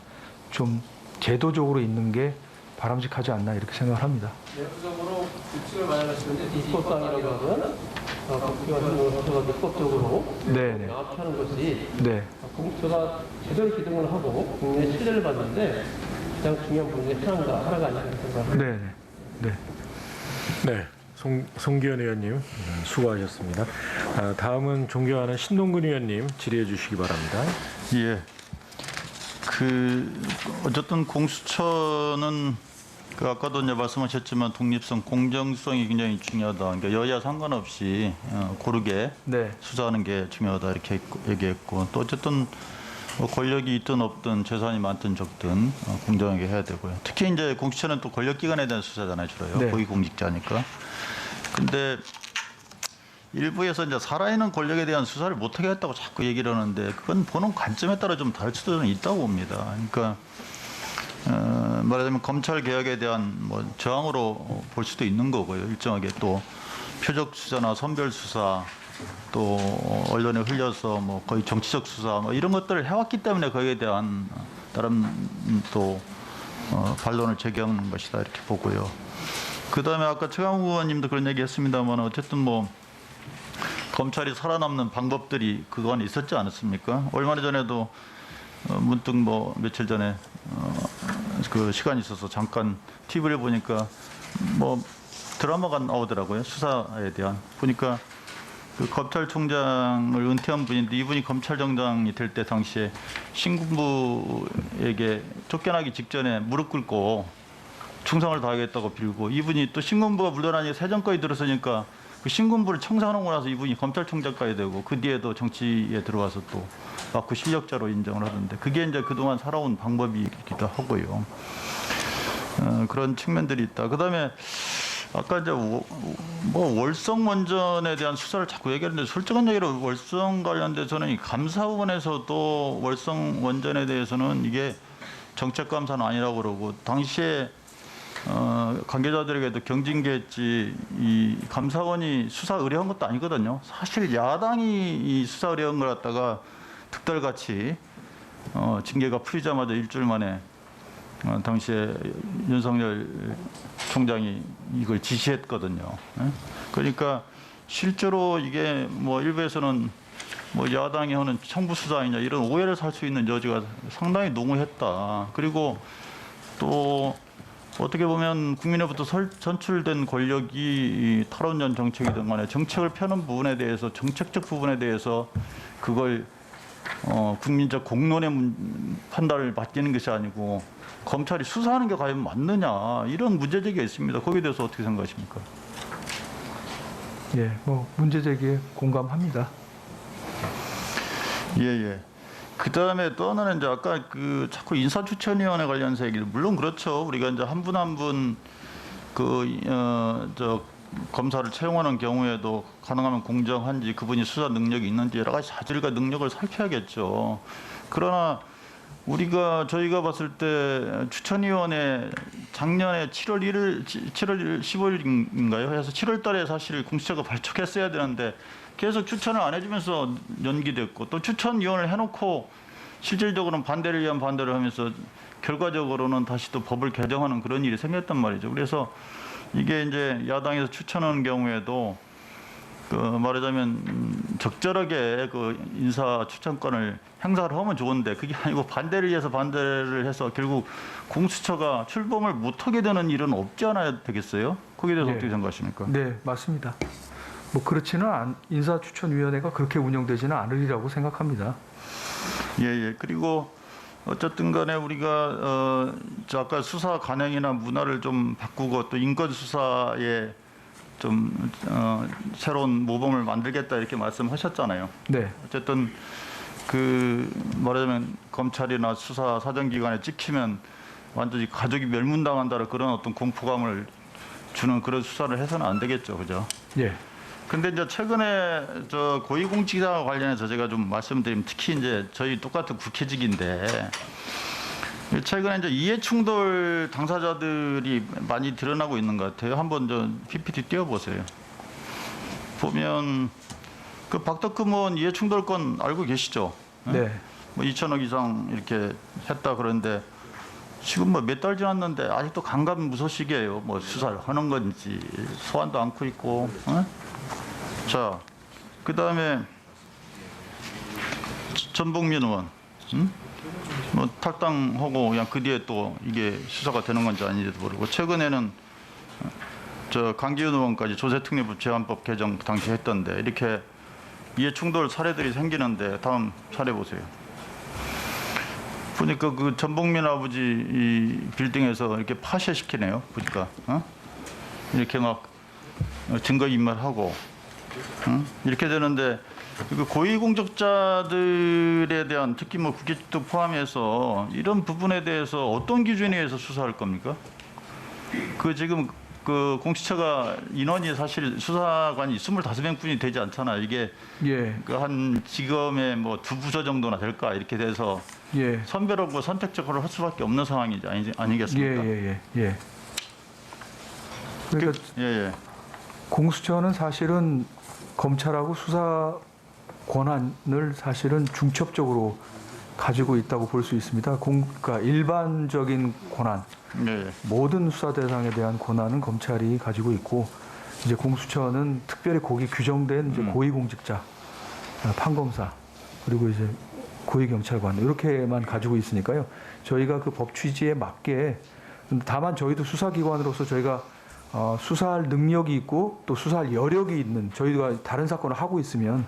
좀 제도적으로 있는 게 바람직하지 않나 이렇게 생각을 합니다. 내부적으로 규칙을 마련하시는데 입법상이라고 하면 공수처가 입법적으로 네네. 명확히 하는 것이 네. 공수처가 제대로 기능을 하고 국민의 신뢰를 받는데 가장 중요한 부분이 하나가 아니라 생각합니다. 네네. 네. 네, 송기현 의원님 수고하셨습니다. 다음은 존경하는 신동근 의원님 질의해 주시기 바랍니다. 예. 어쨌든 공수처는 아까도 이제 말씀하셨지만 독립성, 공정성이 굉장히 중요하다. 그러니까 여야 상관없이 고르게 네. 수사하는 게 중요하다 이렇게 얘기했고 또 어쨌든 뭐 권력이 있든 없든 재산이 많든 적든 공정하게 해야 되고요. 특히 이제 공수처는 또 권력기관에 대한 수사잖아요, 주로요. 네. 고위공직자니까. 근데 일부에서 이제 살아있는 권력에 대한 수사를 못하게 했다고 자꾸 얘기를 하는데 그건 보는 관점에 따라 좀 다를 수도 있다고 봅니다. 그러니까 말하자면 검찰 개혁에 대한 뭐 저항으로 볼 수도 있는 거고요. 일정하게 또 표적 수사나 선별 수사 또 언론에 흘려서 뭐 거의 정치적 수사 뭐 이런 것들을 해왔기 때문에 거기에 대한 다른 또 반론을 제기하는 것이다 이렇게 보고요. 그다음에 아까 최강욱 의원님도 그런 얘기했습니다만 어쨌든 뭐 검찰이 살아남는 방법들이 그동안 있었지 않았습니까? 얼마 전에도 문득 뭐 며칠 전에 그 시간이 있어서 잠깐 TV를 보니까 뭐 드라마가 나오더라고요. 수사에 대한 보니까 그 검찰총장을 은퇴한 분인데 이분이 검찰총장이 될 때 당시에 신군부에게 쫓겨나기 직전에 무릎 꿇고 충성을 다하겠다고 빌고 이분이 또 신군부가 물러나니 새 정권이 들어서니까 그 신군부를 청산하고 나서 이분이 검찰총장까지 되고 그 뒤에도 정치에 들어와서 또 막후 실력자로 인정을 하던데 그게 이제 그동안 살아온 방법이기도 하고요. 그런 측면들이 있다. 그다음에 아까 이제 뭐 월성 원전에 대한 수사를 자꾸 얘기하는데 솔직한 얘기로 월성 관련돼서는 이 감사원에서도 월성 원전에 대해서는 이게 정책 감사는 아니라고 그러고 당시에 관계자들에게도 경징계했지 이 감사원이 수사 의뢰한 것도 아니거든요. 사실 야당이 이 수사 의뢰한 걸 갖다가 득달같이 징계가 풀리자마자 일주일 만에 당시에 윤석열 총장이 이걸 지시했거든요. 예? 그러니까 실제로 이게 뭐 일부에서는 뭐 야당이 하는 청부 수사이냐 이런 오해를 살 수 있는 여지가 상당히 농후했다. 그리고 또 어떻게 보면 국민으로부터 전출된 권력이 이 탈원전 정책이든 간에 정책을 펴는 부분에 대해서 정책적 부분에 대해서 그걸 국민적 공론의 판단을 맡기는 것이 아니고 검찰이 수사하는 게 과연 맞느냐 이런 문제제기가 있습니다. 거기에 대해서 어떻게 생각하십니까? 예, 뭐 문제 제기에 공감합니다. 예. 그 다음에 또 하나는 이제 아까 그 자꾸 인사추천위원회 관련해서 얘기를 물론 그렇죠. 우리가 이제 한 분 한 분 검사를 채용하는 경우에도 가능하면 공정한지 그분이 수사 능력이 있는지 여러 가지 자질과 능력을 살펴야겠죠. 그러나 저희가 봤을 때 추천위원회 작년에 7월 15일인가요? 해서 7월 달에 사실 공수처가 발족했어야 되는데 계속 추천을 안 해주면서 연기됐고 또 추천위원을 해놓고 실질적으로는 반대를 위한 반대를 하면서 결과적으로는 다시 또 법을 개정하는 그런 일이 생겼단 말이죠. 그래서 이게 이제 야당에서 추천하는 경우에도 말하자면 적절하게 그 인사 추천권을 행사를 하면 좋은데 그게 아니고 반대를 위해서 반대를 해서 결국 공수처가 출범을 못하게 되는 일은 없지 않아야 되겠어요? 거기에 대해서 어떻게 생각하십니까? 네, 맞습니다. 뭐 그렇지는 인사추천위원회가 그렇게 운영되지는 않으리라고 생각합니다. 예. 그리고 어쨌든 간에 우리가 아까 수사 관행이나 문화를 좀 바꾸고 또 인권 수사에 좀 새로운 모범을 만들겠다 이렇게 말씀하셨잖아요. 네. 어쨌든 그 말하자면 검찰이나 수사 사정기관에 찍히면 완전히 가족이 멸문당한다는 그런 어떤 공포감을 주는 그런 수사를 해서는 안 되겠죠, 그죠? 예. 근데 이제 최근에 저 고위공직자 관련해서 제가 좀 말씀드리면 특히 이제 저희 똑같은 국회직인데 최근에 이제 이해충돌 당사자들이 많이 드러나고 있는 것 같아요. 한번 저 PPT 띄워보세요. 보면 그 박덕흠 의원 이해충돌건 알고 계시죠? 네. 뭐 2천억 이상 이렇게 했다 그러는데 지금 뭐 몇 달 지났는데 아직도 강감무소식이에요. 뭐 수사를 하는 건지 소환도 않고 있고. 자, 그 다음에 전복민 의원, 뭐 탈당하고 그냥 그 뒤에 또 이게 수사가 되는 건지 아닌지도 모르고 최근에는 저 강기훈 의원까지 조세특례법 제한법 개정 당시 했던데 이렇게 이해충돌 사례들이 생기는데 다음 사례 보세요. 보니까 그 전복민 아버지 이 빌딩에서 이렇게 파쇄시키네요. 보니까 이렇게 막 증거 인멸하고 이렇게 되는데 그 고위공직자들에 대한 특히 뭐 국회직도 포함해서 이런 부분에 대해서 어떤 기준에 의해서 수사할 겁니까? 그 지금 그 공수처가 인원이 사실 수사관이 25명뿐이 되지 않잖아요. 이게 예. 그 한 지검의 뭐 2부서 정도나 될까 이렇게 돼서 예. 선별하고 선택적으로 할 수밖에 없는 상황이지 아니겠습니까? 예. 그러니까 예. 공수처는 사실은 검찰하고 수사 권한을 사실은 중첩적으로 가지고 있다고 볼 수 있습니다. 그러니까 일반적인 권한, 모든 수사 대상에 대한 권한은 검찰이 가지고 있고 이제 공수처는 특별히 거기 규정된 이제 고위공직자, 판검사 그리고 이제 고위경찰관 이렇게만 가지고 있으니까요. 저희가 그 법 취지에 맞게 다만 저희도 수사기관으로서 저희가 수사할 능력이 있고 또 수사할 여력이 있는 저희가 다른 사건을 하고 있으면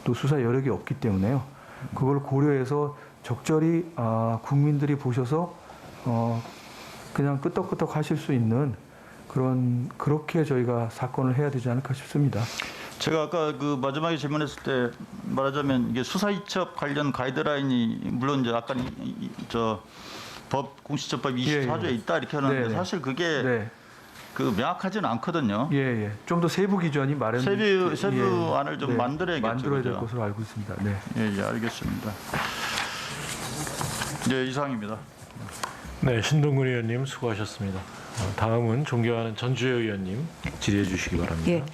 또 수사 여력이 없기 때문에요. 그걸 고려해서 적절히 국민들이 보셔서 그냥 끄떡끄떡 하실 수 있는 그렇게 저희가 사건을 해야 되지 않을까 싶습니다. 제가 아까 그 마지막에 질문했을 때 말하자면 이게 수사이첩 관련 가이드라인이 물론 이제 아까 저 법 공수처법 24조에 있다 이렇게 하는데 사실 그게 그 명확하지는 않거든요. 좀 더 세부 기준이 세부안을 좀 만들어야겠죠. 만들어야 될 것으로 알고 있습니다. 예, 알겠습니다. 이상입니다. 네, 신동근 의원님 수고하셨습니다. 다음은 존경하는 전주혜 의원님 질의해 주시기 바랍니다. 예.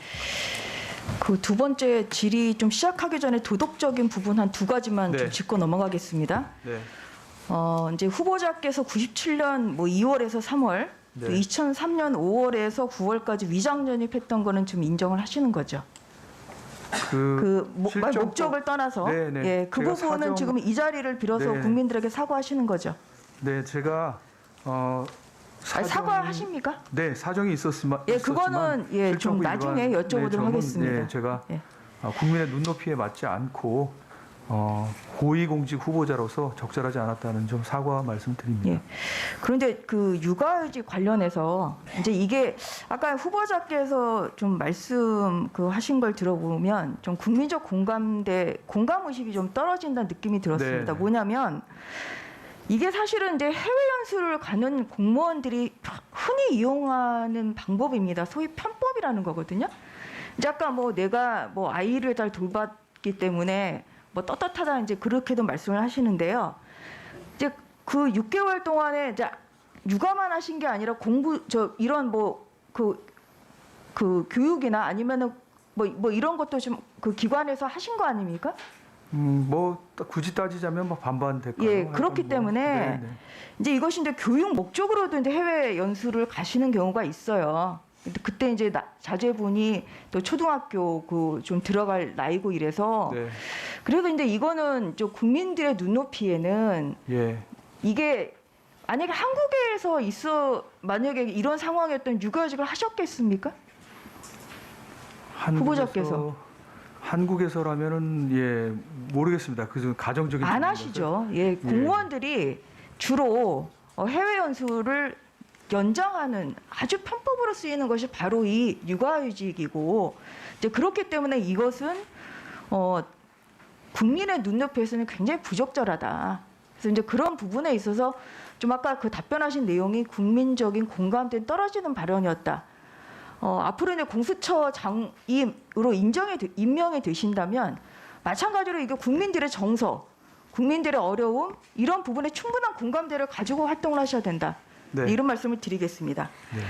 그 두 번째 질의 좀 시작하기 전에 도덕적인 부분 한 두 가지만 좀 짚고 넘어가겠습니다. 이제 후보자께서 97년 뭐 2월에서 3월, 네. 또 2003년 5월에서 9월까지 위장 전입했던 거는 좀 인정을 하시는 거죠. 실정법- 목적을 떠나서 네, 네. 예, 그 제가 부분은 사정- 지금 이 자리를 빌어서 네. 국민들에게 사과하시는 거죠. 네, 제가 아니, 사과하십니까? 네, 사정이 있었지만 예, 그거는 예, 좀 실정부 나중에 위반, 여쭤보도록 저는, 하겠습니다. 예, 제가 예. 국민의 눈높이에 맞지 않고 고위공직 후보자로서 적절하지 않았다는 점 사과 말씀드립니다. 예. 그런데 그 육아휴직 관련해서 이제 이게 아까 후보자께서 좀 말씀 하신 걸 들어보면 좀 국민적 공감 의식이 좀 떨어진다는 느낌이 들었습니다. 네. 뭐냐면 이게 사실은 이제 해외 연수를 가는 공무원들이 흔히 이용하는 방법입니다. 소위 편법이라는 거거든요. 이제 아까 뭐 내가 뭐 아이를 잘 돌봤기 때문에 뭐 떳떳하다 이제 그렇게도 말씀을 하시는데요. 이제 그 6개월 동안에 이제 육아만 하신 게 아니라 이런 그 교육이나 아니면은 뭐 이런 것도 좀 그 기관에서 하신 거 아닙니까? 뭐 굳이 따지자면 뭐 반반 될까요? 예, 그렇기 때문에 네, 네. 이제 이것이 이제 교육 목적으로도 이제 해외 연수를 가시는 경우가 있어요. 근데 그때 이제 자제분이 또 초등학교 좀 들어갈 나이고 이래서 네. 그래도 이제 이거는 좀 국민들의 눈높이에는 예. 이게 만약에 한국에서 만약에 이런 상황이었던 육아휴직을 하셨겠습니까? 후보자께서. 한국에서라면은 예 모르겠습니다. 그 가정적인 안 부분이라서. 하시죠. 예, 공무원들이 주로 해외 연수를 연장하는 아주 편법으로 쓰이는 것이 바로 이 육아휴직이고 이제 그렇기 때문에 이것은 국민의 눈높이에서는 굉장히 부적절하다. 그래서 이제 그런 부분에 있어서 좀 아까 그 답변하신 내용이 국민적인 공감대는 떨어지는 발언이었다. 앞으로 이제 공수처 장임으로 임명이 되신다면 마찬가지로 이게 국민들의 정서, 국민들의 어려움 이런 부분에 충분한 공감대를 가지고 활동을 하셔야 된다. 네. 이런 말씀을 드리겠습니다. 네.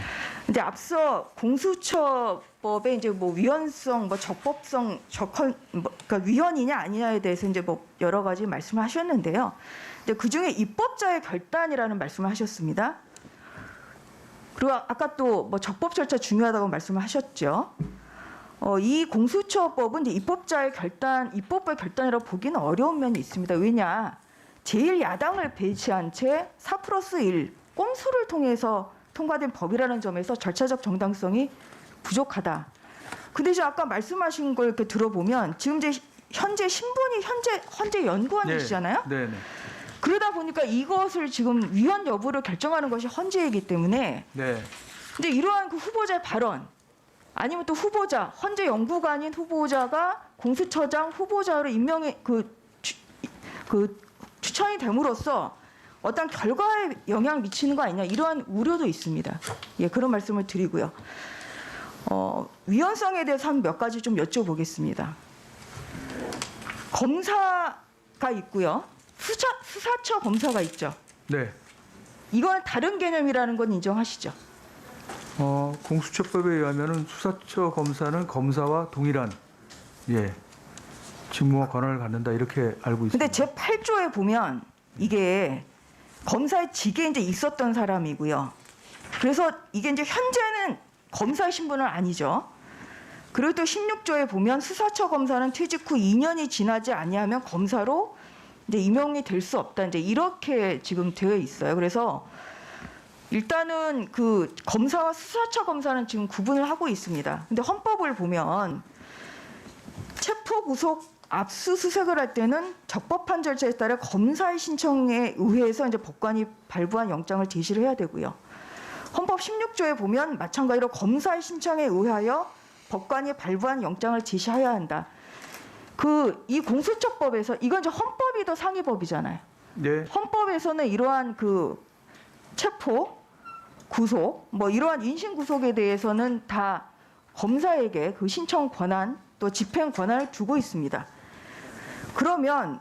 근데 앞서 공수처법의 이제 뭐 위헌성, 뭐 적법성, 그러니까 위헌이냐 아니냐에 대해서 이제 뭐 여러 가지 말씀을 하셨는데요. 근데 그 중에 입법자의 결단이라는 말씀을 하셨습니다. 그리고 아까 또 뭐 적법 절차 중요하다고 말씀을 하셨죠. 이 공수처법은 이제 입법의 결단이라고 보기는 어려운 면이 있습니다. 왜냐, 제1야당을 배치한 채 4+1 꼼수를 통해서 통과된 법이라는 점에서 절차적 정당성이 부족하다. 근데 이제 아까 말씀하신 걸 이렇게 들어보면 지금 이제 현재 신분이 현재 연구원이시잖아요. 네, 네. 그러다 보니까 이것을 지금 위헌 여부를 결정하는 것이 헌재이기 때문에 네. 근데 이러한 그 후보자의 발언 아니면 또 후보자 헌재 연구관인 후보자가 공수처장 후보자로 임명에 추천이 됨으로써 어떤 결과에 영향 미치는 거 아니냐 이러한 우려도 있습니다. 예, 그런 말씀을 드리고요. 위헌성에 대해서 한 몇 가지 좀 여쭤보겠습니다. 검사가 있고요. 수사처 검사가 있죠. 네. 이건 다른 개념이라는 건 인정하시죠? 공수처법에 의하면은 수사처 검사는 검사와 동일한 직무와 권한을 갖는다 이렇게 알고 있습니다. 근데 제 8조에 보면 이게 검사의 직에 이제 있었던 사람이고요. 그래서 이게 이제 현재는 검사의 신분은 아니죠. 그리고 또 16조에 보면 수사처 검사는 퇴직 후 2년이 지나지 아니하면 검사로 이제 임용이 될 수 없다. 이제 이렇게 지금 되어 있어요. 그래서 일단은 그 검사와 수사처 검사는 지금 구분을 하고 있습니다. 근데 헌법을 보면 체포 구속 압수수색을 할 때는 적법한 절차에 따라 검사의 신청에 의해서 이제 법관이 발부한 영장을 제시를 해야 되고요. 헌법 16조에 보면 마찬가지로 검사의 신청에 의하여 법관이 발부한 영장을 제시해야 한다. 이 공수처법에서 이건 이제 헌법이 더 상위법이잖아요. 네. 헌법에서는 이러한 그 체포, 구속, 뭐 이러한 인신 구속에 대해서는 다 검사에게 그 신청 권한 또 집행 권한을 두고 있습니다. 그러면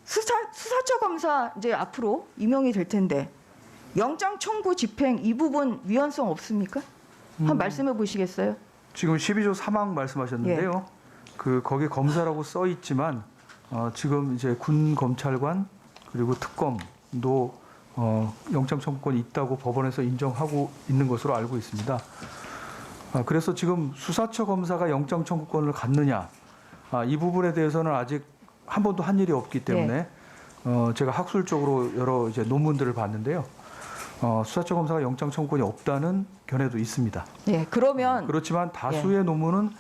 수사처 검사 이제 앞으로 임용이 될 텐데 영장 청구 집행 이 부분 위헌성 없습니까? 한번 말씀해 보시겠어요? 지금 12조 3항 말씀하셨는데요. 거기 검사라고 써 있지만 지금 이제 군 검찰관 그리고 특검 분도 영장 청구권이 있다고 법원에서 인정하고 있는 것으로 알고 있습니다. 그래서 지금 수사처 검사가 영장 청구권을 갖느냐 이 부분에 대해서는 아직 한 번도 한 일이 없기 때문에 제가 학술적으로 여러 이제 논문들을 봤는데요. 수사처 검사가 영장 청구권이 없다는 견해도 있습니다. 네, 그러면 그렇지만 다수의 논문은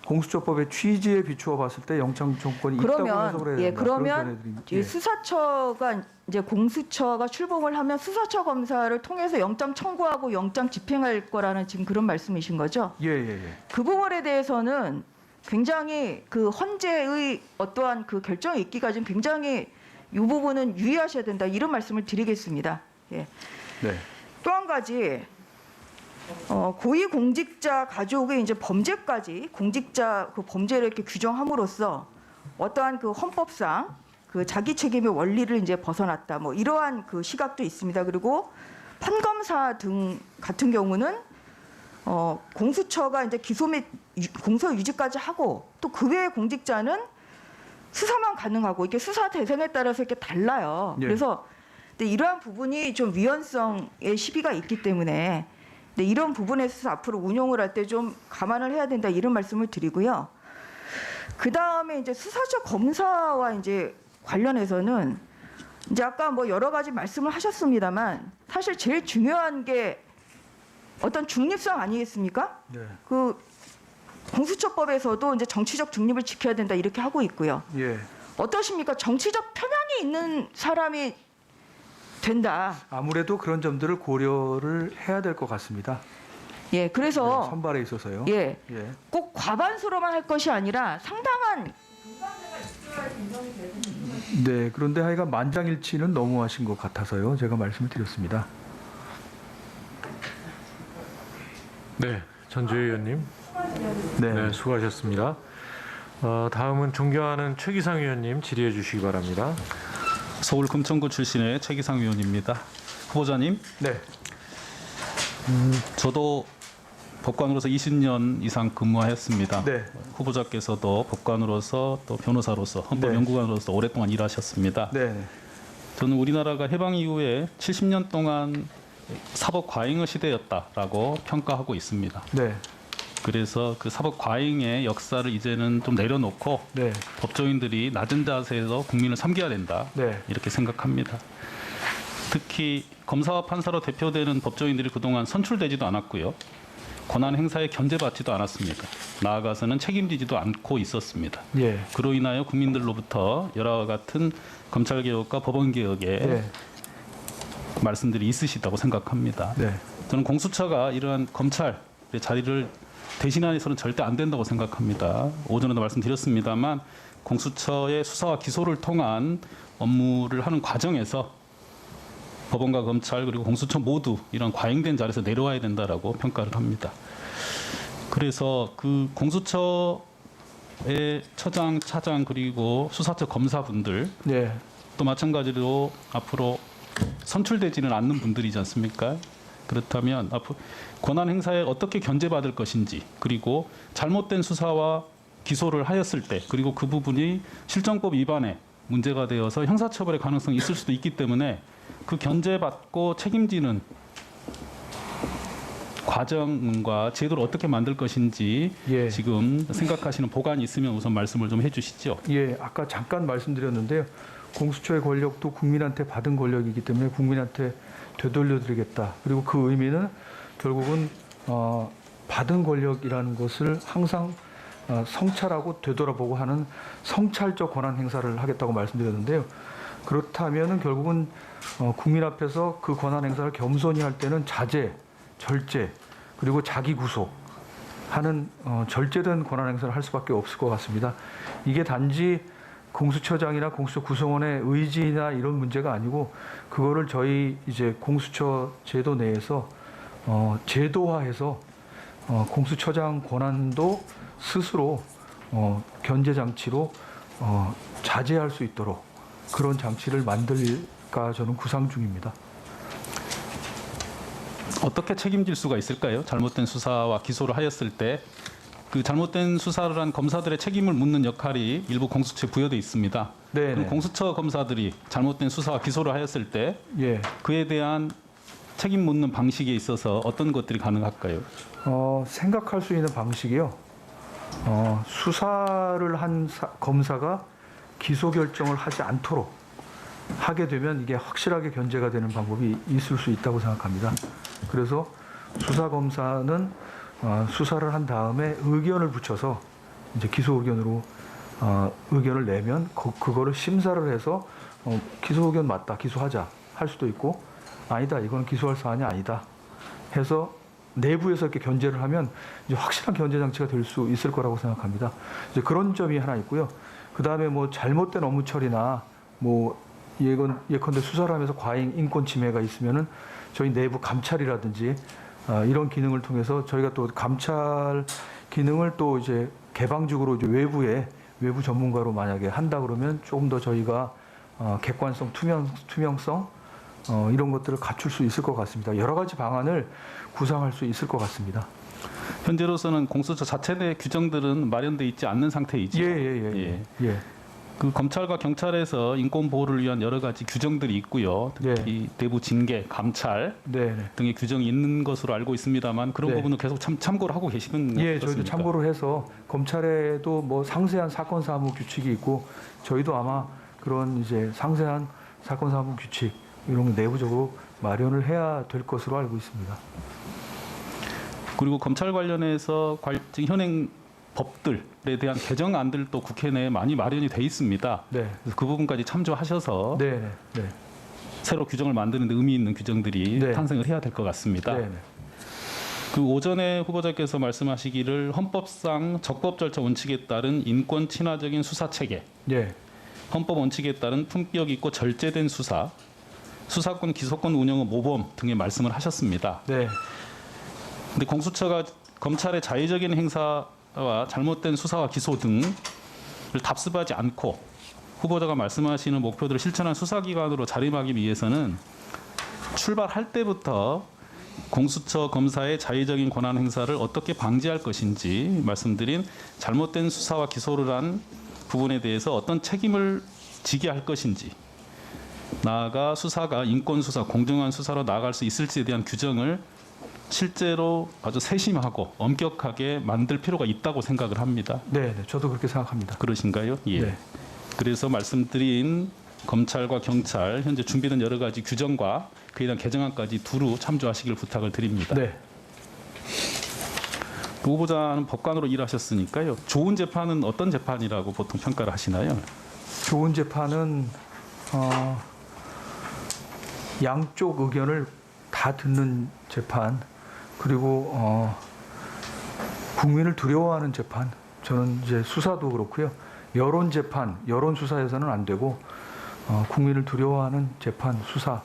공수처법의 취지에 비추어 봤을 때 영장 청구권이 있다고 해석을 해야 된다. 그러면 수사처가 이제 공수처가 출범을 하면 수사처 검사를 통해서 영장 청구하고 영장 집행할 거라는 지금 그런 말씀이신 거죠? 예. 그 부분에 대해서는 굉장히 그 헌재의 어떠한 그 결정이 있기까지는 굉장히 이 부분은 유의하셔야 된다 이런 말씀을 드리겠습니다. 예. 네. 또 한 가지 고위공직자 가족의 이제 범죄까지 공직자 그 범죄를 이렇게 규정함으로써 어떠한 그 헌법상 그 자기 책임의 원리를 이제 벗어났다 뭐 이러한 그 시각도 있습니다. 그리고 판검사 등 같은 경우는 공수처가 이제 기소 및 공소 유지까지 하고 또 그 외의 공직자는 수사만 가능하고 이게 수사 대상에 따라서 이렇게 달라요. 예. 그래서 근데 이러한 부분이 좀 위헌성의 시비가 있기 때문에 이런 부분에 있어서 앞으로 운용을 할 때 좀 감안을 해야 된다 이런 말씀을 드리고요. 그 다음에 이제 수사처 검사와 이제 관련해서는 이제 아까 뭐 여러 가지 말씀을 하셨습니다만 사실 제일 중요한 게 어떤 중립성 아니겠습니까? 네. 그 공수처법에서도 이제 정치적 중립을 지켜야 된다 이렇게 하고 있고요. 예. 어떠십니까? 정치적 편향이 있는 사람이 된다. 아무래도 그런 점들을 고려를 해야 될 것 같습니다. 예, 그래서 선발에 있어서요. 예, 꼭 과반수로만 할 것이 아니라 상당한 네, 그런데 하여간 만장일치는 너무하신 것 같아서요. 제가 말씀을 드렸습니다. 네, 전주혜 의원님. 네, 수고하셨습니다. 다음은 존경하는 최기상 의원님 질의해 주시기 바랍니다. 서울 금천구 출신의 최기상 의원입니다. 후보자님. 네. 저도 법관으로서 20년 이상 근무하였습니다. 네. 후보자께서도 법관으로서 또 변호사로서 헌법연구관으로서 오랫동안 일하셨습니다. 네. 저는 우리나라가 해방 이후에 70년 동안 사법 과잉의 시대였다라고 평가하고 있습니다. 네. 그래서 그 사법 과잉의 역사를 이제는 좀 내려놓고 법조인들이 낮은 자세에서 국민을 섬겨야 된다 이렇게 생각합니다. 특히 검사와 판사로 대표되는 법조인들이 그동안 선출되지도 않았고요. 권한 행사에 견제받지도 않았습니다. 나아가서는 책임지지도 않고 있었습니다. 그로 인하여 국민들로부터 여러 같은 검찰개혁과 법원개혁에 말씀들이 있으시다고 생각합니다. 저는 공수처가 이러한 검찰의 자리를 대신해서는 절대 안 된다고 생각합니다. 오전에도 말씀드렸습니다만 공수처의 수사와 기소를 통한 업무를 하는 과정에서 법원과 검찰 그리고 공수처 모두 이런 과잉된 자리에서 내려와야 된다라고 평가를 합니다. 그래서 그 공수처의 처장, 차장 그리고 수사처 검사분들 또 마찬가지로 앞으로 선출되지는 않는 분들이지 않습니까? 그렇다면 앞으로 권한 행사에 어떻게 견제받을 것인지 그리고 잘못된 수사와 기소를 하였을 때 그리고 그 부분이 실정법 위반에 문제가 되어서 형사처벌의 가능성이 있을 수도 있기 때문에 그 견제받고 책임지는 과정과 제도를 어떻게 만들 것인지 지금 생각하시는 보관이 있으면 우선 말씀을 좀 해주시죠. 예, 아까 잠깐 말씀드렸는데요. 공수처의 권력도 국민한테 받은 권력이기 때문에 국민한테 되돌려드리겠다. 그리고 그 의미는 결국은 받은 권력이라는 것을 항상 성찰하고 되돌아보고 하는 성찰적 권한 행사를 하겠다고 말씀드렸는데요. 그렇다면은 결국은 국민 앞에서 그 권한 행사를 겸손히 할 때는 자제, 절제, 그리고 자기 구속하는 절제된 권한 행사를 할 수밖에 없을 것 같습니다. 이게 단지 공수처장이나 공수처 구성원의 의지나 이런 문제가 아니고 그거를 저희 이제 공수처 제도 내에서 제도화해서 공수처장 권한도 스스로 견제 장치로 자제할 수 있도록 그런 장치를 만들까 저는 구상 중입니다. 어떻게 책임질 수가 있을까요? 잘못된 수사와 기소를 하였을 때 그 잘못된 수사를 한 검사들의 책임을 묻는 역할이 일부 공수처에 부여돼 있습니다. 네. 그럼 공수처 검사들이 잘못된 수사와 기소를 하였을 때 그에 대한 책임 묻는 방식에 있어서 어떤 것들이 가능할까요? 생각할 수 있는 방식이요. 수사를 한 검사가 기소 결정을 하지 않도록 하게 되면 이게 확실하게 견제가 되는 방법이 있을 수 있다고 생각합니다. 그래서 수사 검사는 수사를 한 다음에 의견을 붙여서 이제 기소 의견으로 의견을 내면 그거를 심사를 해서 기소 의견 맞다, 기소하자 할 수도 있고 아니다, 이거는 기소할 사안이 아니다 해서 내부에서 이렇게 견제를 하면 이제 확실한 견제 장치가 될 수 있을 거라고 생각합니다. 이제 그런 점이 하나 있고요. 그 다음에 뭐 잘못된 업무 처리나 뭐 예컨대 수사를 하면서 과잉 인권 침해가 있으면은 저희 내부 감찰이라든지 이런 기능을 통해서 저희가 또 감찰 기능을 또 이제 개방적으로 이제 외부 전문가로 만약에 한다 그러면 조금 더 저희가 객관성, 투명성 이런 것들을 갖출 수 있을 것 같습니다. 여러 가지 방안을 구상할 수 있을 것 같습니다. 현재로서는 공수처 자체 내 규정들은 마련돼 있지 않는 상태이죠. 예. 그 검찰과 경찰에서 인권 보호를 위한 여러 가지 규정들이 있고요. 특히 내부 징계, 감찰 등의 규정이 있는 것으로 알고 있습니다만 그런 부분은 계속 참고를 하고 계시는 예, 것입니까? 저희도 참고를 해서 검찰에도 뭐 상세한 사건 사무 규칙이 있고 저희도 아마 그런 이제 상세한 사건 사무 규칙 이런 거 내부적으로 마련을 해야 될 것으로 알고 있습니다. 그리고 검찰 관련해서 현행 법들에 대한 개정안들도 국회 내에 많이 마련이 돼 있습니다. 그래서 그 부분까지 참조하셔서 새로 규정을 만드는 데 의미 있는 규정들이 탄생을 해야 될 것 같습니다. 그 오전에 후보자께서 말씀하시기를 헌법상 적법 절차 원칙에 따른 인권 친화적인 수사 체계, 헌법 원칙에 따른 품격 있고 절제된 수사, 수사권 기소권 운영의 모범 등의 말씀을 하셨습니다. 근데 공수처가 검찰의 자의적인 행사와 잘못된 수사와 기소 등을 답습하지 않고 후보자가 말씀하시는 목표들을 실천한 수사기관으로 자림하기 위해서는 출발할 때부터 공수처 검사의 자의적인 권한 행사를 어떻게 방지할 것인지 말씀드린 잘못된 수사와 기소를 한 부분에 대해서 어떤 책임을 지게 할 것인지 나아가 수사가 인권수사, 공정한 수사로 나아갈 수 있을지에 대한 규정을 실제로 아주 세심하고 엄격하게 만들 필요가 있다고 생각을 합니다. 네, 저도 그렇게 생각합니다. 그러신가요? 예. 그래서 말씀드린 검찰과 경찰 현재 준비된 여러 가지 규정과 그에 대한 개정안까지 두루 참조하시길 부탁을 드립니다. 후보자는 법관으로 일하셨으니까요. 좋은 재판은 어떤 재판이라고 보통 평가를 하시나요? 좋은 재판은 양쪽 의견을 다 듣는 재판, 그리고 국민을 두려워하는 재판. 저는 이제 수사도 그렇고요. 여론 재판, 여론 수사에서는 안 되고 국민을 두려워하는 재판, 수사가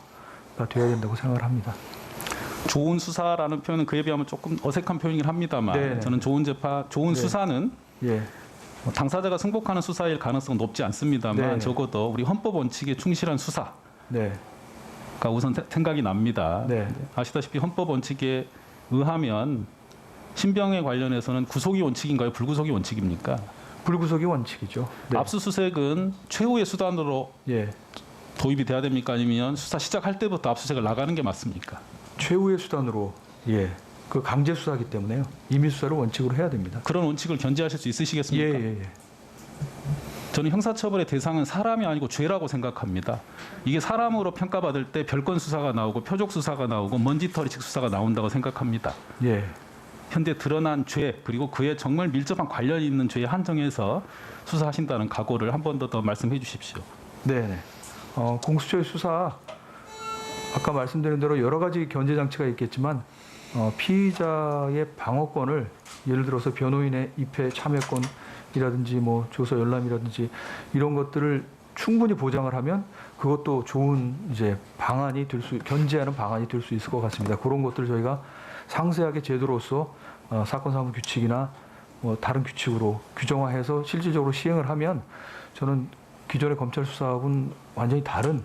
되어야 된다고 생각을 합니다. 좋은 수사라는 표현은 그에 비하면 조금 어색한 표현이긴 합니다만 저는 좋은 재판, 좋은 수사는 당사자가 승복하는 수사일 가능성은 높지 않습니다만 적어도 우리 헌법 원칙에 충실한 수사가 우선 생각이 납니다. 아시다시피 헌법 원칙에 의하면 신병에 관련해서는 구속이 원칙인가요? 불구속이 원칙입니까? 불구속이 원칙이죠. 압수수색은 최후의 수단으로 도입이 돼야 됩니까? 아니면 수사 시작할 때부터 압수수색을 나가는 게 맞습니까? 최후의 수단으로 그 강제 수사이기 때문에요. 임의 수사를 원칙으로 해야 됩니다. 그런 원칙을 견지하실 수 있으시겠습니까? 저는 형사처벌의 대상은 사람이 아니고 죄라고 생각합니다. 이게 사람으로 평가받을 때 별건 수사가 나오고 표적 수사가 나오고 먼지털이식 수사가 나온다고 생각합니다. 현재 드러난 죄 그리고 그에 정말 밀접한 관련이 있는 죄에 한정해서 수사하신다는 각오를 한 번 더 말씀해 주십시오. 공수처의 수사 아까 말씀드린 대로 여러 가지 견제 장치가 있겠지만 피의자의 방어권을 예를 들어서 변호인의 입회 참여권이라든지 뭐 조서 열람이라든지 이런 것들을 충분히 보장을 하면 그것도 좋은 이제 방안이 될 수, 견제하는 방안이 될 수 있을 것 같습니다. 그런 것들을 저희가 상세하게 제도로서 사건 사무 규칙이나 뭐 다른 규칙으로 규정화해서 실질적으로 시행을 하면 저는 기존의 검찰 수사하고는 완전히 다른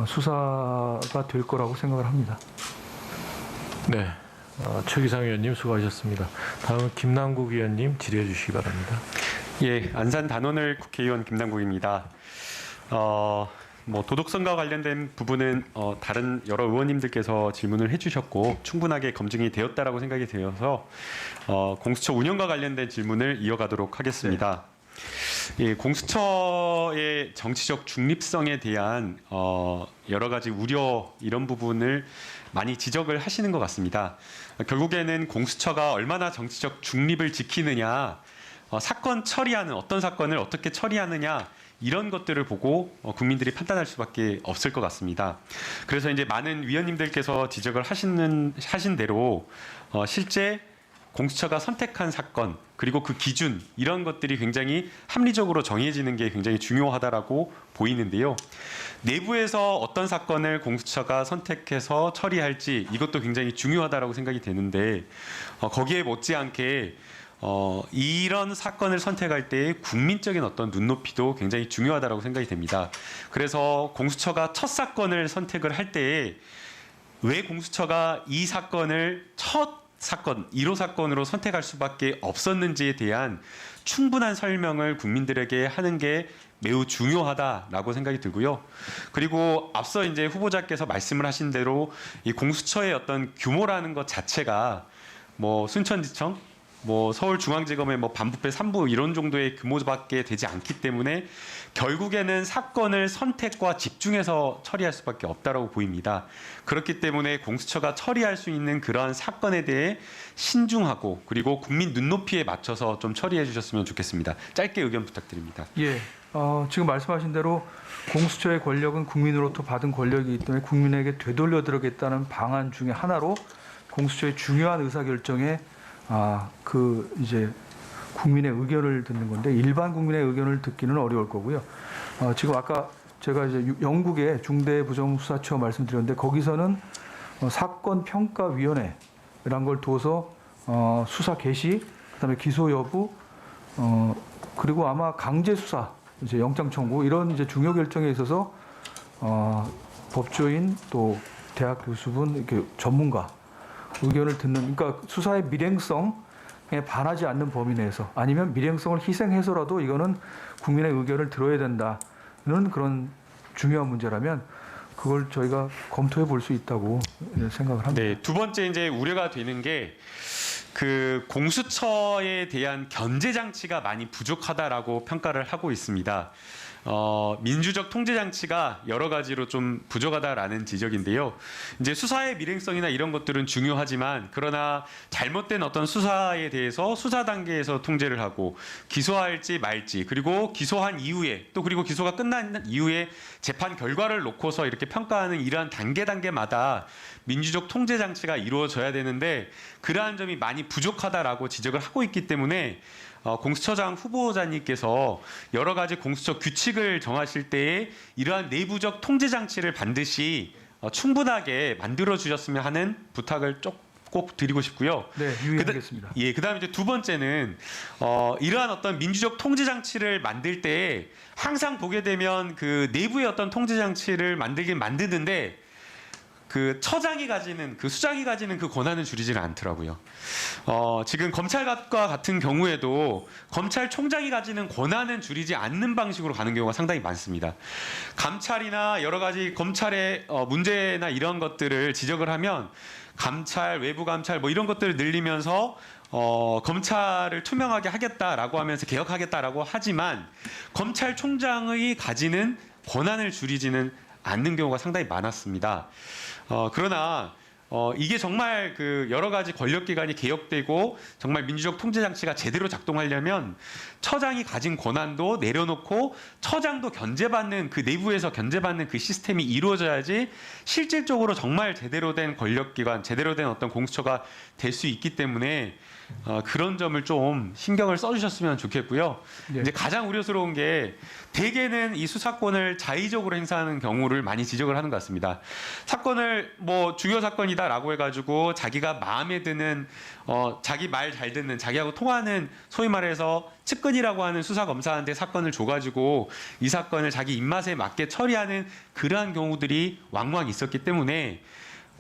수사가 될 거라고 생각을 합니다. 네, 최기상 의원님 수고하셨습니다. 다음은 김남국 의원님 질의해 주시기 바랍니다. 예, 안산 단원을 국회의원 김남국입니다. 뭐 도덕성과 관련된 부분은 다른 여러 의원님들께서 질문을 해주셨고 충분하게 검증이 되었다라고 생각이 되어서 공수처 운영과 관련된 질문을 이어가도록 하겠습니다. 예, 공수처의 정치적 중립성에 대한 여러 가지 우려 이런 부분을 많이 지적을 하시는 것 같습니다. 결국에는 공수처가 얼마나 정치적 중립을 지키느냐, 사건 처리하는 어떤 사건을 어떻게 처리하느냐 이런 것들을 보고 국민들이 판단할 수밖에 없을 것 같습니다. 그래서 이제 많은 위원님들께서 지적을 하신 대로 실제 공수처가 선택한 사건 그리고 그 기준 이런 것들이 굉장히 합리적으로 정해지는 게 굉장히 중요하다라고 보이는데요. 내부에서 어떤 사건을 공수처가 선택해서 처리할지 이것도 굉장히 중요하다라고 생각이 되는데 거기에 못지않게 이런 사건을 선택할 때 국민적인 어떤 눈높이도 굉장히 중요하다라고 생각이 됩니다. 그래서 공수처가 첫 사건을 선택을 할 때에 왜 공수처가 이 사건을 첫 사건, 1호 사건으로 선택할 수밖에 없었는지에 대한 충분한 설명을 국민들에게 하는 게 매우 중요하다라고 생각이 들고요. 그리고 앞서 이제 후보자께서 말씀을 하신 대로 이 공수처의 어떤 규모라는 것 자체가 뭐 순천지청, 뭐 서울중앙지검의 뭐 반부패 3부 이런 정도의 규모밖에 되지 않기 때문에 결국에는 사건을 선택과 집중해서 처리할 수밖에 없다라고 보입니다. 그렇기 때문에 공수처가 처리할 수 있는 그러한 사건에 대해 신중하고 그리고 국민 눈높이에 맞춰서 좀 처리해 주셨으면 좋겠습니다. 짧게 의견 부탁드립니다. 예, 지금 말씀하신 대로 공수처의 권력은 국민으로부터 받은 권력이기 때문에 국민에게 되돌려 드리겠다는 방안 중에 하나로 공수처의 중요한 의사결정에 이제 국민의 의견을 듣는 건데 일반 국민의 의견을 듣기는 어려울 거고요. 지금 아까 제가 이제 영국의 중대부정수사처 말씀드렸는데 거기서는 사건 평가위원회라는 걸 둬서 수사 개시, 그다음에 기소 여부, 그리고 아마 강제 수사, 이제 영장 청구 이런 이제 중요 결정에 있어서 법조인 또 대학 교수분 이렇게 전문가 의견을 듣는, 그러니까 수사의 밀행성에 반하지 않는 범위 내에서 아니면 밀행성을 희생해서라도 이거는 국민의 의견을 들어야 된다는 그런 중요한 문제라면 그걸 저희가 검토해 볼 수 있다고 생각을 합니다. 네, 두 번째 이제 우려가 되는 게 그 공수처에 대한 견제 장치가 많이 부족하다라고 평가를 하고 있습니다. 민주적 통제 장치가 여러 가지로 좀 부족하다라는 지적인데요. 이제 수사의 밀행성이나 이런 것들은 중요하지만 그러나 잘못된 어떤 수사에 대해서 수사 단계에서 통제를 하고 기소할지 말지 그리고 기소한 이후에 또 그리고 기소가 끝난 이후에 재판 결과를 놓고서 이렇게 평가하는 이러한 단계마다 민주적 통제 장치가 이루어져야 되는데 그러한 점이 많이 부족하다라고 지적을 하고 있기 때문에 공수처장 후보자님께서 여러 가지 공수처 규칙을 정하실 때에 이러한 내부적 통제 장치를 반드시 충분하게 만들어 주셨으면 하는 부탁을 꼭 드리고 싶고요. 네, 유의하겠습니다. 예, 그다음에 이제 두 번째는 이러한 어떤 민주적 통제 장치를 만들 때 항상 보게 되면 그 내부의 어떤 통제 장치를 만드는데 그 처장이 가지는 그 수장이 가지는 그 권한을 줄이지는 않더라고요. 지금 검찰과 같은 경우에도 검찰총장이 가지는 권한은 줄이지 않는 방식으로 가는 경우가 상당히 많습니다. 감찰이나 여러 가지 검찰의 문제나 이런 것들을 지적을 하면 감찰, 외부 감찰 뭐 이런 것들을 늘리면서 검찰을 투명하게 하겠다라고 하면서 개혁하겠다라고 하지만 검찰총장의 가지는 권한을 줄이지는 않는 경우가 상당히 많았습니다. 그러나 이게 정말 그 여러 가지 권력기관이 개혁되고 정말 민주적 통제 장치가 제대로 작동하려면 처장이 가진 권한도 내려놓고 처장도 견제받는 그 내부에서 견제받는 그 시스템이 이루어져야지 실질적으로 정말 제대로 된 권력기관, 제대로 된 어떤 공수처가 될 수 있기 때문에 그런 점을 좀 신경을 써주셨으면 좋겠고요. 네. 이제 가장 우려스러운 게 대개는 이 수사권을 자의적으로 행사하는 경우를 많이 지적을 하는 것 같습니다. 사건을 뭐 중요 사건이다라고 해가지고 자기가 마음에 드는 자기 말 잘 듣는 자기하고 통하는 소위 말해서 측근이라고 하는 수사 검사한테 사건을 줘가지고 이 사건을 자기 입맛에 맞게 처리하는 그러한 경우들이 왕왕 있었기 때문에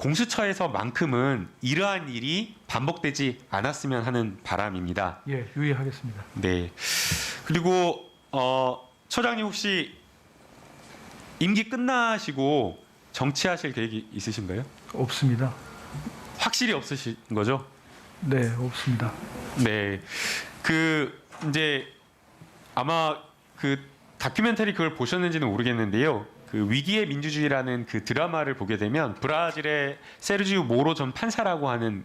공수처에서만큼은 이러한 일이 반복되지 않았으면 하는 바람입니다. 예, 유의하겠습니다. 네. 그리고 처장님 혹시 임기 끝나시고 정치하실 계획이 있으신가요? 없습니다. 확실히 없으신 거죠? 네, 없습니다. 네. 이제 아마 다큐멘터리 그걸 보셨는지는 모르겠는데요. 위기의 민주주의라는 드라마를 보게 되면 브라질의 세르지오 모로 전 판사라고 하는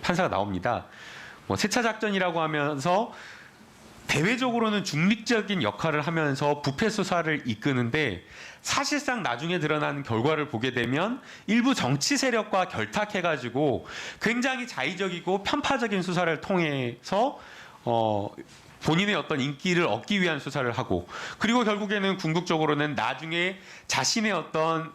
판사가 나옵니다. 세차 작전이라고 하면서 대외적으로는 중립적인 역할을 하면서 부패 수사를 이끄는데 사실상 나중에 드러난 결과를 보게 되면 일부 정치 세력과 결탁해가지고 굉장히 자의적이고 편파적인 수사를 통해서 본인의 어떤 인기를 얻기 위한 수사를 하고, 그리고 결국에는 궁극적으로는 나중에 자신의 어떤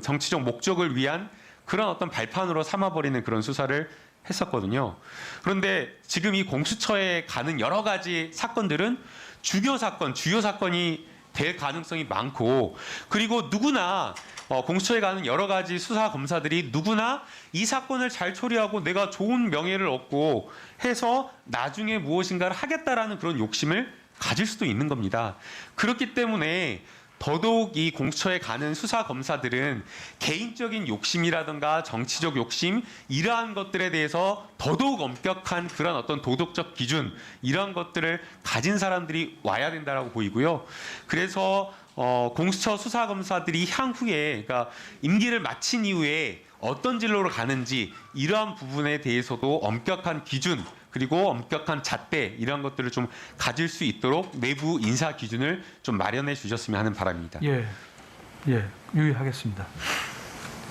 정치적 목적을 위한 그런 어떤 발판으로 삼아버리는 그런 수사를 했었거든요. 그런데 지금 이 공수처에 가는 여러 가지 사건들은 주요 사건이 될 가능성이 많고, 그리고 누구나 공수처에 가는 여러 가지 수사 검사들이 누구나 이 사건을 잘 처리하고 내가 좋은 명예를 얻고 해서 나중에 무엇인가를 하겠다라는 그런 욕심을 가질 수도 있는 겁니다. 그렇기 때문에 더더욱 이 공수처에 가는 수사 검사들은 개인적인 욕심이라든가 정치적 욕심, 이러한 것들에 대해서 더더욱 엄격한 그런 어떤 도덕적 기준, 이러한 것들을 가진 사람들이 와야 된다라고 보이고요. 그래서 공수처 수사 검사들이 향후에, 그러니까 임기를 마친 이후에 어떤 진로로 가는지, 이러한 부분에 대해서도 엄격한 기준, 그리고 엄격한 잣대, 이런 것들을 좀 가질 수 있도록 내부 인사 기준을 좀 마련해 주셨으면 하는 바람입니다. 예, 유의하겠습니다.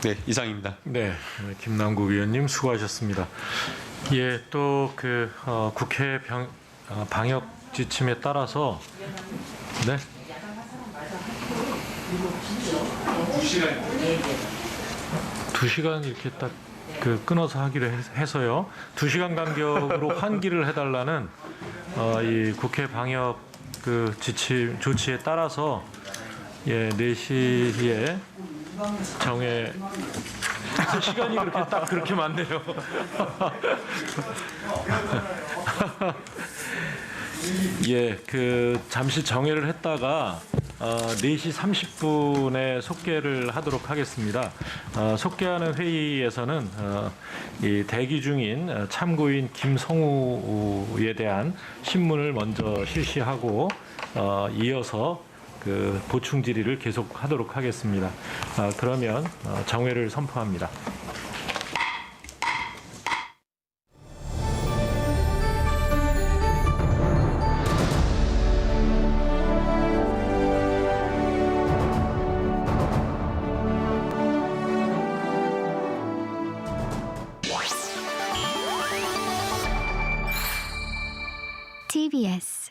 네, 이상입니다. 네, 김남국 의원님 수고하셨습니다. 예, 또 국회 방역 지침에 따라서 네. 2시간 이렇게 딱 끊어서 하기로 해서요. 2시간 간격으로 환기를 해달라는 이 국회 방역 지침 조치에 따라서 4시에 정해 시간이 그렇게 많네요. 예, 잠시 정회를 했다가 4시 30분에 속개를 하도록 하겠습니다. 속개하는 회의에서는 이 대기 중인 참고인 김성우에 대한 신문을 먼저 실시하고 이어서 보충 질의를 계속하도록 하겠습니다. 그러면 정회를 선포합니다. TBS